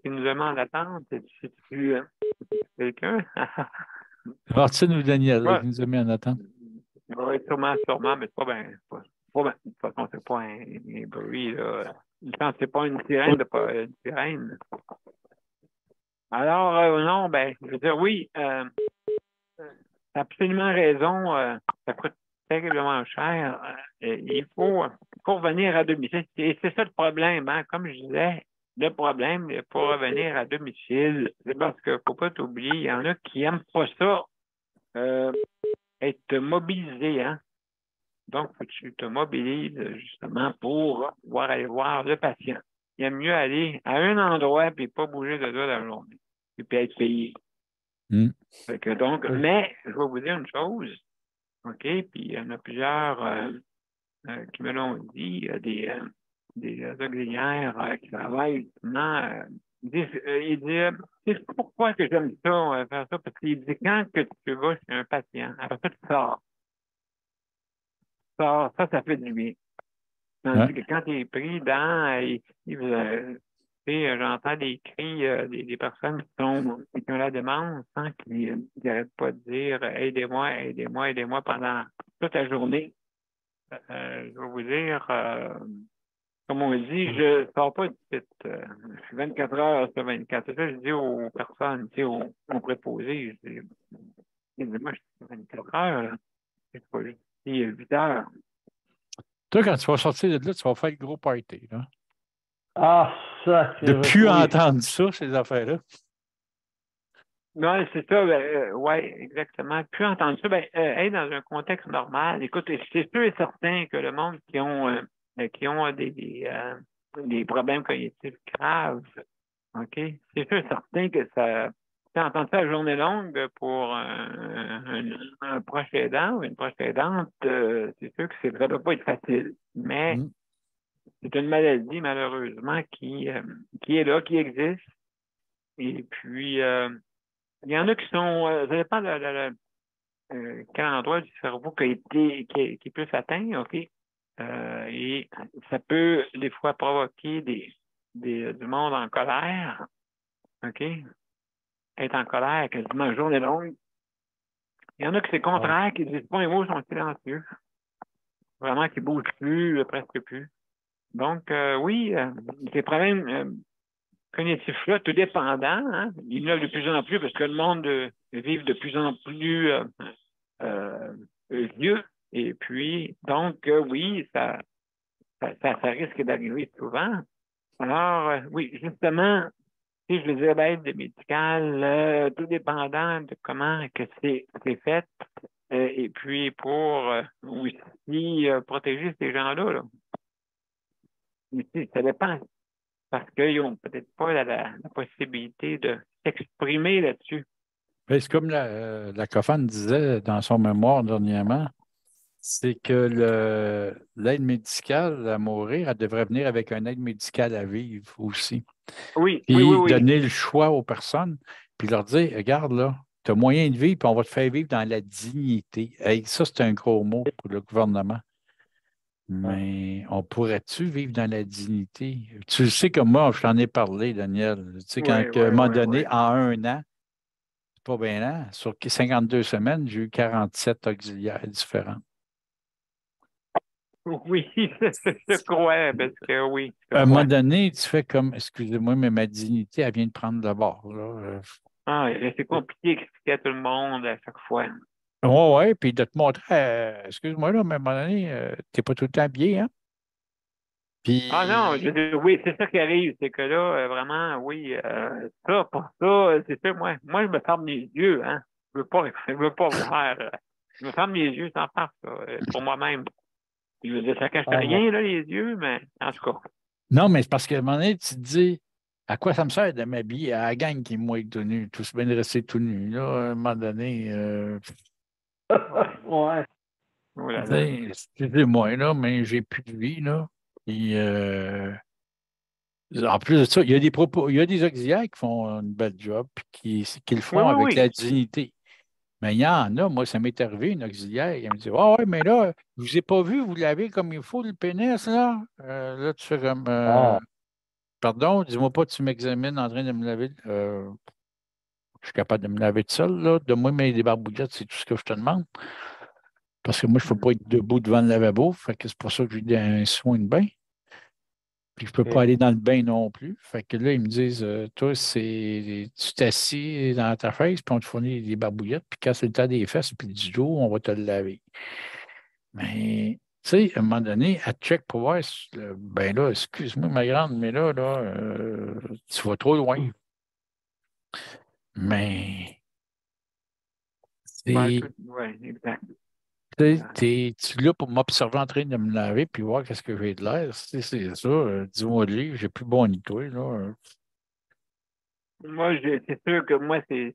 nous a mis en attente? C'est-tu quelqu'un? Martine ou Daniel Ouais. qui nous a mis en attente? Oui, sûrement, mais c'est pas bien. De toute façon, c'est pas un bruit, là. C'est pas une sirène, pas une sirène. Alors, non, je veux dire, oui, t'as absolument raison. Ça coûte terriblement cher. Il faut revenir à domicile. Et c'est ça le problème, hein. Comme je disais, le problème pour revenir à domicile, c'est parce qu'il ne faut pas t'oublier, il y en a qui n'aiment pas ça, être mobilisé, hein. Donc, faut que tu te mobilises justement pour pouvoir aller voir le patient. Il aime mieux aller à un endroit et pas bouger de là la journée. Et puis être payé. Fait que donc, mais je vais vous dire une chose, OK? Puis il y en a plusieurs qui me l'ont dit, des auxiliaires qui travaillent justement. Ils disent, c'est pourquoi que j'aime ça, faire ça, parce qu'il dit quand que tu vas chez un patient, après ça, tu sors. Ça fait du bien. Tandis que quand tu es pris dans, j'entends des cris des personnes qui ont la démence, hein, qui n'arrêtent pas de dire aidez-moi, aidez-moi, aidez-moi pendant toute la journée. Je vais vous dire, comme on dit, je ne sors pas de site. Je suis 24 heures sur 24. C'est ça que je dis aux personnes, aux préposés. Je dis, moi, je suis 24 heures, là. C'est pas juste 8 heures. Toi, quand tu vas sortir de là, tu vas faire le gros party, là. Ah, ça, c'est de plus entendre ça, ces affaires-là. Non, c'est ça, oui, exactement. Plus entendre ça, être dans un contexte normal. Écoute, c'est sûr et certain que le monde qui ont des problèmes cognitifs graves, OK? C'est sûr et certain que ça. Entendre ça la journée longue pour un proche aidant ou une proche aidante, c'est sûr que ça ne doit pas être facile. Mais c'est une maladie, malheureusement, qui est là, qui existe. Et puis, il y en a qui sont, ça dépend de quel endroit du cerveau qui est plus atteint, OK? Et ça peut, des fois, provoquer du monde en colère, OK? Être en colère quasiment une journée longue. Il y en a qui c'est contraire, qui disent pas un mot, sont silencieux. Vraiment, qui ne bougent plus, presque plus. Donc, oui, ces problèmes cognitifs-là, tout dépendant, hein, il y en a de plus en plus parce que le monde vit de plus en plus vieux. Et puis, donc, oui, ça risque d'arriver souvent. Alors, oui, justement, si je veux dire l'aide médicale, tout dépendant de comment que c'est fait, et puis pour aussi protéger ces gens-là. Là. Mais ça dépend, parce qu'ils n'ont peut-être pas la possibilité de s'exprimer là-dessus. Ben, c'est comme la Cofane disait dans son mémoire dernièrement, c'est que l'aide médicale à mourir, elle devrait venir avec une aide médicale à vivre aussi. Oui, oui, oui, Puis oui. donner le choix aux personnes, puis leur dire, regarde là, tu as moyen de vivre, puis on va te faire vivre dans la dignité. Hey, ça, c'est un gros mot pour le gouvernement. Mais on pourrait-tu vivre dans la dignité? Tu le sais comme moi, je t'en ai parlé, Daniel. Tu sais, quand Oui, à un oui, moment oui, donné, oui. en un an, c'est pas bien là, sur 52 semaines, j'ai eu 47 auxiliaires différents. Oui, je crois, parce que oui, je À un moment crois. donné, tu fais comme, excusez-moi, mais ma dignité, elle vient de prendre le bord. Là. Ah, c'est compliqué d'expliquer à tout le monde à chaque fois. Ouais, ouais, puis de te montrer, excuse-moi, là, mais à un moment donné, t'es pas tout le temps habillé, hein? Ah non, je Puis, veux dire, oui, c'est ça qui arrive, c'est que là, vraiment, oui, ça, pour ça, c'est ça, moi, je me ferme les yeux, hein. Je veux pas voir. Je me ferme les yeux sans faire ça, pour moi-même. Je veux dire, ça cache Ah, moi. rien, là, les yeux, mais en tout cas. non, mais c'est parce qu'à un moment donné, tu te dis, à quoi ça me sert de m'habiller à la gang qui est moi tout nu, tous bien de rester tout nu, là, à un moment donné, Ouais. Ouais. Oh tu là là. sais, excusez-moi, là, mais j'ai plus de vie, là. Puis, en plus de ça, il y a des propos, il y a des auxiliaires qui font une belle job, puis qui le Oui, font oui, avec la oui. dignité. Mais il y en a, moi, ça m'est arrivé, une auxiliaire, elle me dit, ah ouais, mais là, je vous ai pas vu, vous l'avez comme il faut, le pénis, là. Là, tu fais comme, Ah, pardon, dis-moi pas, tu m'examines en train de me laver. Je suis capable de me laver tout seul, là. Donne-moi des barbouillettes, c'est tout ce que je te demande. Parce que moi, je ne peux pas être debout devant le lavabo. Fait que c'est pour ça que j'ai un soin de bain. Puis je ne peux pas ok. aller dans le bain non plus. Fait que là, ils me disent, toi, tu t'assis dans ta chaise, puis on te fournit des barbouillettes, puis quand c'est le temps des fesses, puis du dos, on va te le laver. Mais, tu sais, à un moment donné, à check pour voir, ben là, excuse-moi, ma grande, mais là, tu vas trop loin. Mais, Ben, c'est. ouais, exact. Tu es là pour m'observer en train de me laver puis voir qu'est-ce que j'ai de l'air. C'est ça. Dis-moi de lui, j'ai plus bon ni toi, là. Moi, c'est sûr que moi, j'ai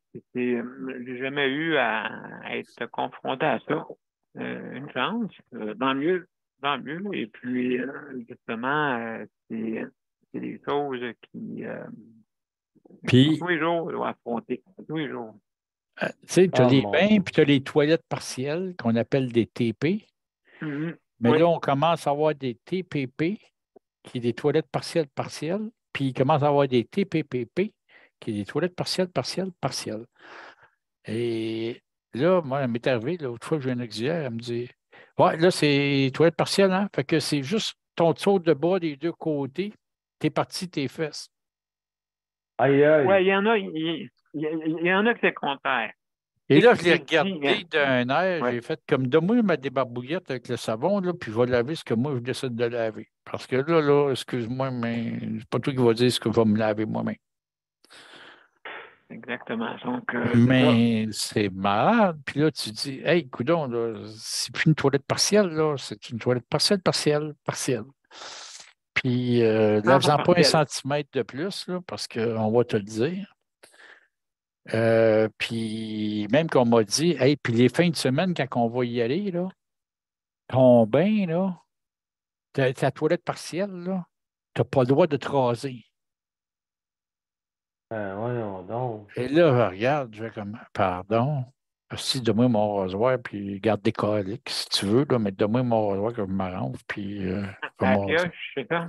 jamais eu à être confronté à ça. Une chance, dans le mieux. Et puis, justement, c'est des choses Puis, tous les jours, on doit affronter. Tous les jours. tu sais, tu as Ah, les mon bains Dieu. puis tu as les toilettes partielles qu'on appelle des TP. Mhm. Mais Oui, là, on commence à avoir des TPP, qui est des toilettes partielles partielles. Puis, il commence à avoir des TPPP, qui est des toilettes partielles partielles partielles. Et là, moi, elle m'est arrivée, l'autre fois que j'ai un auxiliaire, elle me dit, ouais, là, c'est toilette partielle, hein? Fait que c'est juste ton tour de bas des deux côtés, t'es parti, tes fesses. Aïe, ouais, aïe. il y en a que c'est le contraire. Et C'est là, qui je l'ai se dit, regardé d'un air, ouais, j'ai fait comme donne-moi ma débarbouillette avec le savon, là, puis je vais laver ce que moi, je décide de laver. Parce que là, excuse-moi, mais c'est pas toi qui vas dire ce que je vais me laver moi-même. exactement. Donc, c'est ça. Mais c'est malade. Puis là, tu dis, hey, coudonc, là, c'est plus une toilette partielle, là, c'est une toilette partielle, partielle, partielle. Puis, Temps lève-en pas un partiel. centimètre de plus, là, parce qu'on va te le dire. Puis, même qu'on m'a dit, hey, puis les fins de semaine, quand on va y aller, là, ton bain, là, ta toilette partielle, là, t'as pas le droit de te raser. Ben, voyons donc. Et là, je regarde, je vais comme, pardon, si donne-moi mon rasoir, puis garde des coliques, si tu veux, là, mais donne-moi mon rasoir que je m'arrange, puis je vais À la me raser. pioche, c'est ça.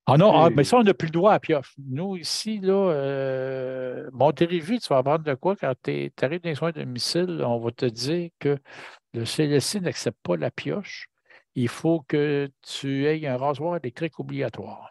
Ah non, mais Tu... ça, on n'a plus le droit à pioche. Nous, ici, là, Montérégie, tu vas apprendre de quoi quand tu arrives dans les soins de domicile, on va te dire que le CLSC n'accepte pas la pioche. Il faut que tu aies un rasoir électrique obligatoire.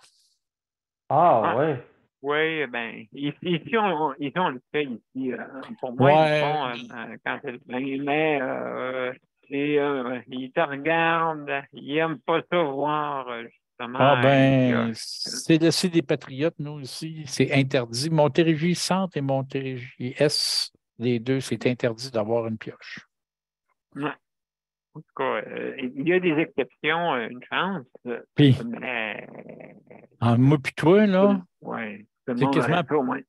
Ah, Ah, ouais. oui, ben, ici, on le fait ici. Pour moi, ils le Ouais. font quand c'est le bain, mais ils te regardent, ils n'aiment pas ça voir, Ah justement, une ben, pioche. CLSC des Patriotes, nous aussi, c'est interdit. Montérégie Centre et Montérégie Est, les deux, c'est interdit d'avoir une pioche. Ouais. En tout cas, il y a des exceptions, une chance, Puis, mais en moi puis toi, là, ouais, tout le c'est monde aurait quasiment, ça au moins.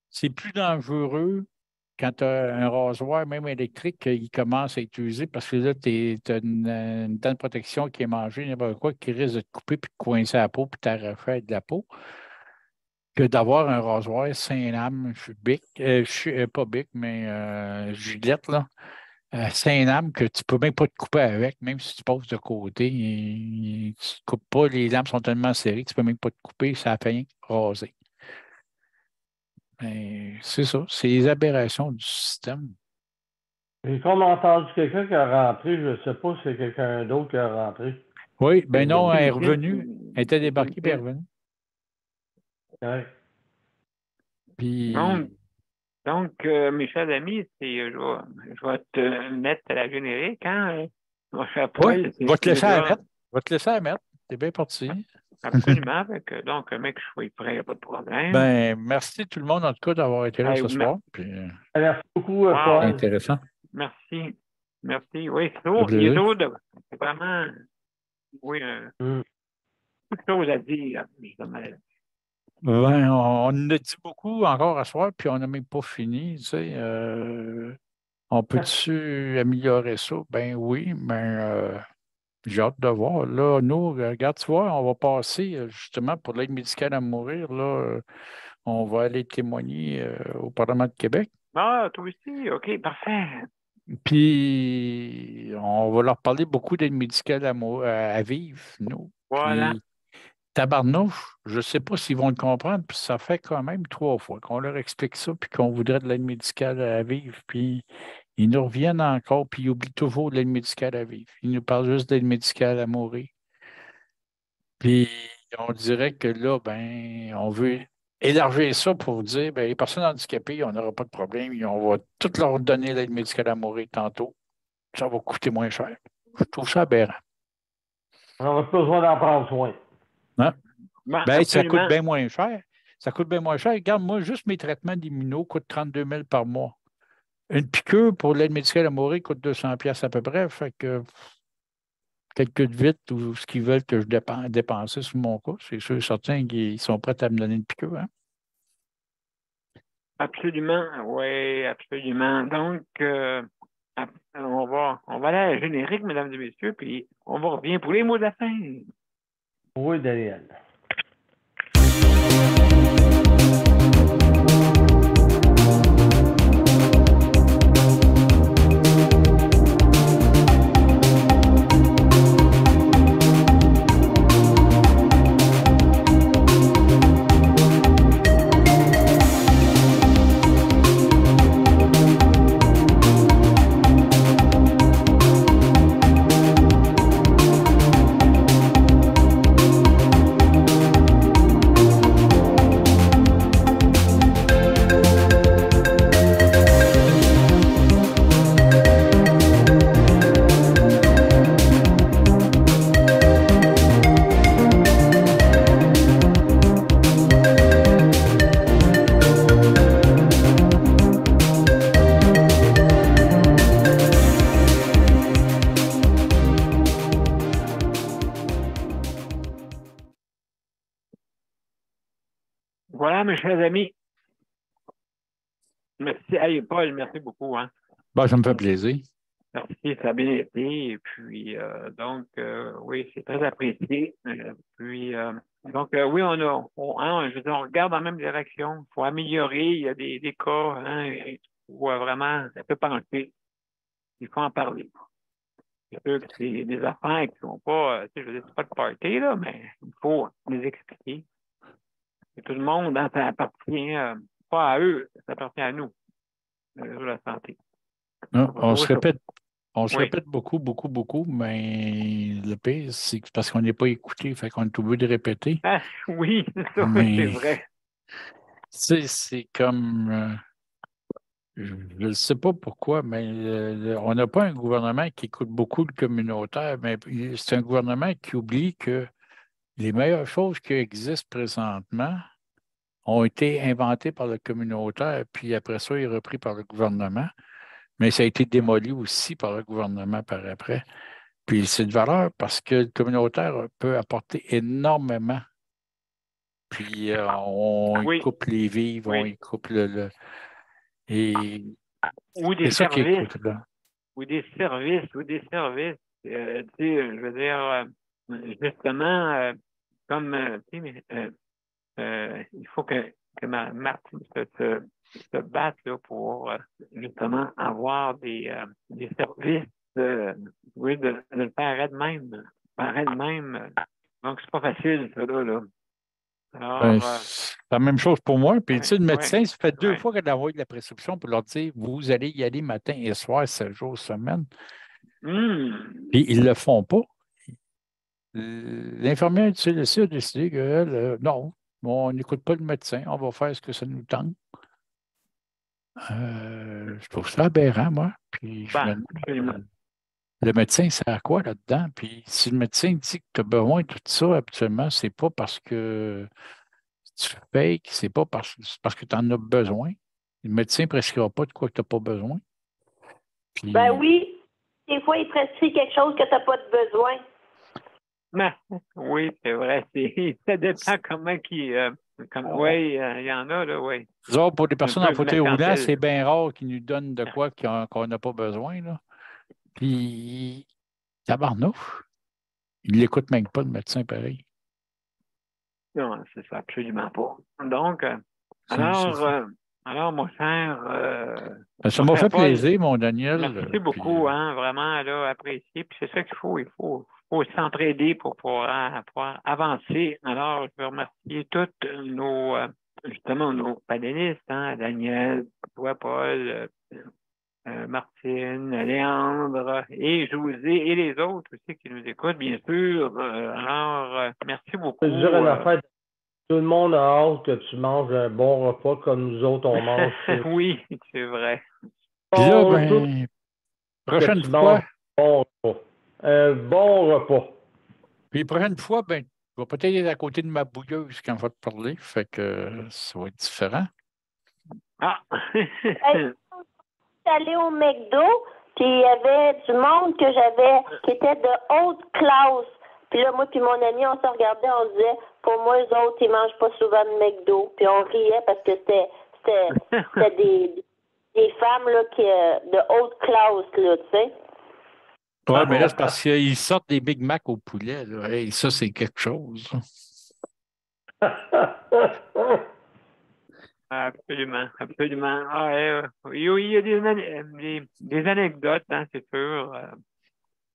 c'est plus dangereux quand tu as un rasoir, même électrique, il commence à être usé parce que là, tu as une dent de protection qui est mangée, n'importe quoi, qui risque de te couper puis de coincer la peau puis t'arracher de la peau, que d'avoir un rasoir Saint-Lame, Bic, pas Bic, mais Gillette, là, Saint-Lame, que tu peux même pas te couper avec, même si tu passes de côté, tu ne te coupes pas, les lames sont tellement serrées que tu ne peux même pas te couper, ça fait rien raser. Mais c'est ça, c'est les aberrations du système. J'ai comme entendu quelqu'un qui a rentré, je ne sais pas si c'est quelqu'un d'autre qui a rentré. Oui, ben non, elle est revenue. Elle était débarquée, puis elle est revenue. Ouais. Puis, Donc, mes chers amis, je vais te mettre à la générique, hein? Mon cher Paul, oui, va te laisser à mettre. Va te laisser à mettre. T'es bien parti. Absolument. Donc, mec, je suis prêt, il n'y a pas de problème. Ben, merci tout le monde, en tout cas, d'avoir été là ce soir. Puis, merci beaucoup, wow. Paul. C'est intéressant. Merci. Merci. Oui, c'est toujours, il y a toujours c'est vraiment, oui, beaucoup de choses à dire, justement. Ben, on en a dit beaucoup encore à soir, puis on n'a même pas fini. Tu sais, on peut-tu améliorer ça? Ben oui, mais j'ai hâte de voir. Là, nous, regarde, tu vois, on va passer justement pour l'aide médicale à mourir. Là, on va aller témoigner au Parlement de Québec. Ah, toi aussi? OK, parfait. Puis, on va leur parler beaucoup d'aide médicale à vivre, nous. Voilà. Puis, tabarnouche, je ne sais pas s'ils vont le comprendre, puis ça fait quand même 3 fois qu'on leur explique ça, puis qu'on voudrait de l'aide médicale à vivre, puis ils nous reviennent encore, puis ils oublient toujours de l'aide médicale à vivre. Ils nous parlent juste d'aide médicale à mourir. Puis on dirait que là, ben, on veut élargir ça pour dire, ben, les personnes handicapées, on n'aura pas de problème, on va tout leur donner l'aide médicale à mourir tantôt. Ça va coûter moins cher. Je trouve ça aberrant. On n'aura pas besoin d'en prendre soin. Hein? Ben, ça coûte absolument. bien moins cher. Ça coûte bien moins cher. Regarde, moi, juste mes traitements d'immuno coûtent 32 000 par mois. Une piqûre pour l'aide médicale à mourir coûte 200 $ à peu près. Fait que calcule vite ou ce qu'ils veulent que je dépense sur mon cas. C'est sûr, certains qui sont prêts à me donner une piqûre. Hein? Absolument, oui, absolument. Donc, on va aller à la générique, mesdames et messieurs, puis on va revenir pour les mots de la fin. Oui, Daniel. Voilà, mes chers amis. Merci. Hey, Paul, merci beaucoup. Hein. Ben, ça me fait plaisir. Merci, ça a bien été. Et puis, oui, c'est très apprécié. Oui, je veux dire, on regarde dans la même direction. Il faut améliorer. Il y a des cas hein, où vraiment, ça peut pencher. Il faut en parler. C'est sûr que c'est des affaires qui ne sont pas, je veux dire, c'est pas de party, là, mais il faut les expliquer. Et tout le monde, hein, ça appartient pas à eux, ça appartient à nous, la santé. Non, on se répète beaucoup, mais le pire, c'est parce qu'on n'est pas écouté, fait qu'on est obligé de répéter. Ah, oui, ça, c'est vrai. C'est comme, je ne sais pas pourquoi, mais on n'a pas un gouvernement qui écoute beaucoup le communautaire, mais c'est un gouvernement qui oublie que les meilleures choses qui existent présentement ont été inventées par le communautaire, puis après ça, est repris par le gouvernement. Mais ça a été démoli aussi par le gouvernement par après. Puis c'est de valeur parce que le communautaire peut apporter énormément. Puis on y coupe les vivres, on y coupe le. Et ou des C'est ça qui services, écoute là. ou des services. Tu sais, je veux dire, justement, tu sais, il faut que Martine se batte là, pour justement avoir des services, oui, de le faire elle-même. Faire elle-même. Donc, c'est pas facile, ça, là. Ben, Alors, c'est la même chose pour moi. Puis, tu sais, le ouais, médecin, ça fait 2 ouais. fois qu'elle envoie de la prescription pour leur dire vous allez y aller matin et soir, 7 jours semaine. Puis, ils ne le font pas. L'infirmière, tu sais, le a décidé qu'elle, non, on n'écoute pas le médecin, on va faire ce que ça nous tente. Je trouve ça aberrant, moi. Puis, je me Absolument. demande, le médecin, c'est à quoi là-dedans? Puis, si le médecin dit que tu as besoin de tout ça, habituellement, c'est pas parce que tu fakes, c'est pas parce que tu en as besoin. Le médecin ne prescrira pas de quoi que tu n'as pas besoin. Puis, Ben oui, des fois, il prescrit quelque chose que tu n'as pas de besoin. Oui, c'est vrai. Ça dépend comment qui. Oui, il y en a, là, oui. disons, pour des Un personnes en peu fauteuil roulant, mercantile. c'est bien rare qu'ils nous donnent de quoi qu'on n'a pas besoin. Là. Puis, tabarnouche, il ne l'écoute même pas, le médecin, pareil. Non, c'est ça, absolument pas. Donc, C'est alors, mon cher, ça mon m'a cher fait Paul, plaisir, mon Daniel. merci beaucoup, hein, vraiment, là, apprécié. Puis c'est ça qu'il faut, il faut s'entraider pour pouvoir avancer. Alors, je veux remercier toutes justement, nos panélistes, hein, Daniel, toi, Paul, Martine, Léandre et José et les autres aussi qui nous écoutent, bien sûr. Merci beaucoup. Je veux dire une affaire, tout le monde a hâte que tu manges un bon repas comme nous autres, on mange. Oui, c'est vrai. Puis là, Tout ben, prochaine que tu fois, manges un bon repas. Un bon repas. puis prochaine fois, ben, je vais peut-être être à côté de ma bouilleuse quand on va te parler, fait que ça va être différent. Ah! Hey, allé au McDo, puis il y avait du monde que j'avais qui était de haute classe. Puis là, moi puis mon ami, on se regardait, on disait, pour moi, eux autres, ils mangent pas souvent de McDo. Puis on riait parce que c'était des femmes là, de haute classe, là, tu sais. Ouais, mais là, c'est parce qu'ils sortent des Big Mac au poulet. Là. Hey, ça, c'est quelque chose. Absolument, absolument. Ah, oui, il y a des anecdotes, hein, c'est sûr,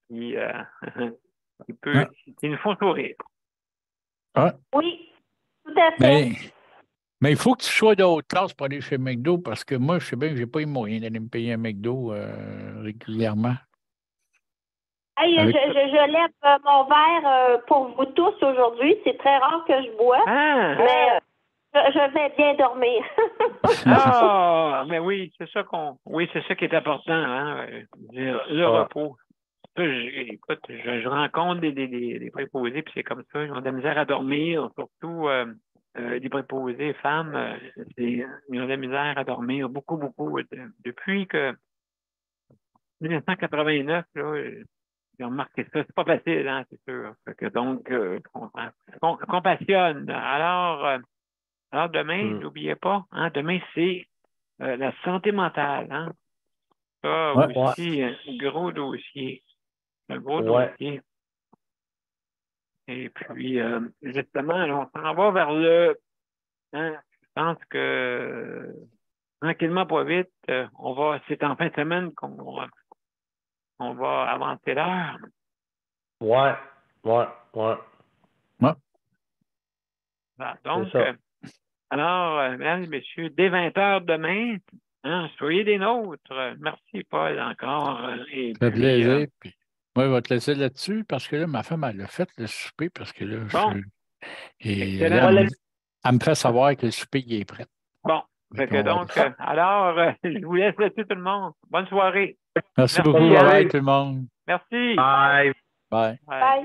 qui, qui nous font sourire. Ah. Oui, tout à fait. Mais il faut que tu sois de haute classe pour aller chez McDo parce que moi, je sais bien que je n'ai pas les moyens d'aller me payer un McDo régulièrement. Hey, je lève mon verre pour vous tous aujourd'hui. C'est très rare que je bois, mais je vais bien dormir. Ah, mais oui, c'est ça qui est important, hein, le repos. Ça, écoute, je rencontre des préposés, puis c'est comme ça, ils ont de la misère à dormir, surtout des préposés femmes, ils ont de la misère à dormir beaucoup, beaucoup. Depuis que 1989, là, j'ai remarqué ça. C'est pas facile, hein, c'est sûr. Fait que donc, on compassionne. Alors demain, n'oubliez pas, hein, demain, c'est la santé mentale. Hein. Ça aussi, un gros dossier. Un gros dossier. Et puis, justement, là, on s'en va vers le... Hein, je pense que tranquillement, pas vite, c'est en fin de semaine qu'on va avancer l'heure. Ouais. Voilà, donc, alors, mesdames et messieurs, dès 20h demain, hein, soyez des nôtres. Merci, Paul, encore. Ça fait plaisir. Puis, moi, je vais te laisser là-dessus parce que là, ma femme, elle a fait le souper parce que là, et là, elle me fait savoir que le souper il est prêt. Bon, donc, alors, je vous laisse là-dessus, tout le monde. Bonne soirée. Merci beaucoup. Bye, tout le monde. Merci. Bye. Bye. Bye.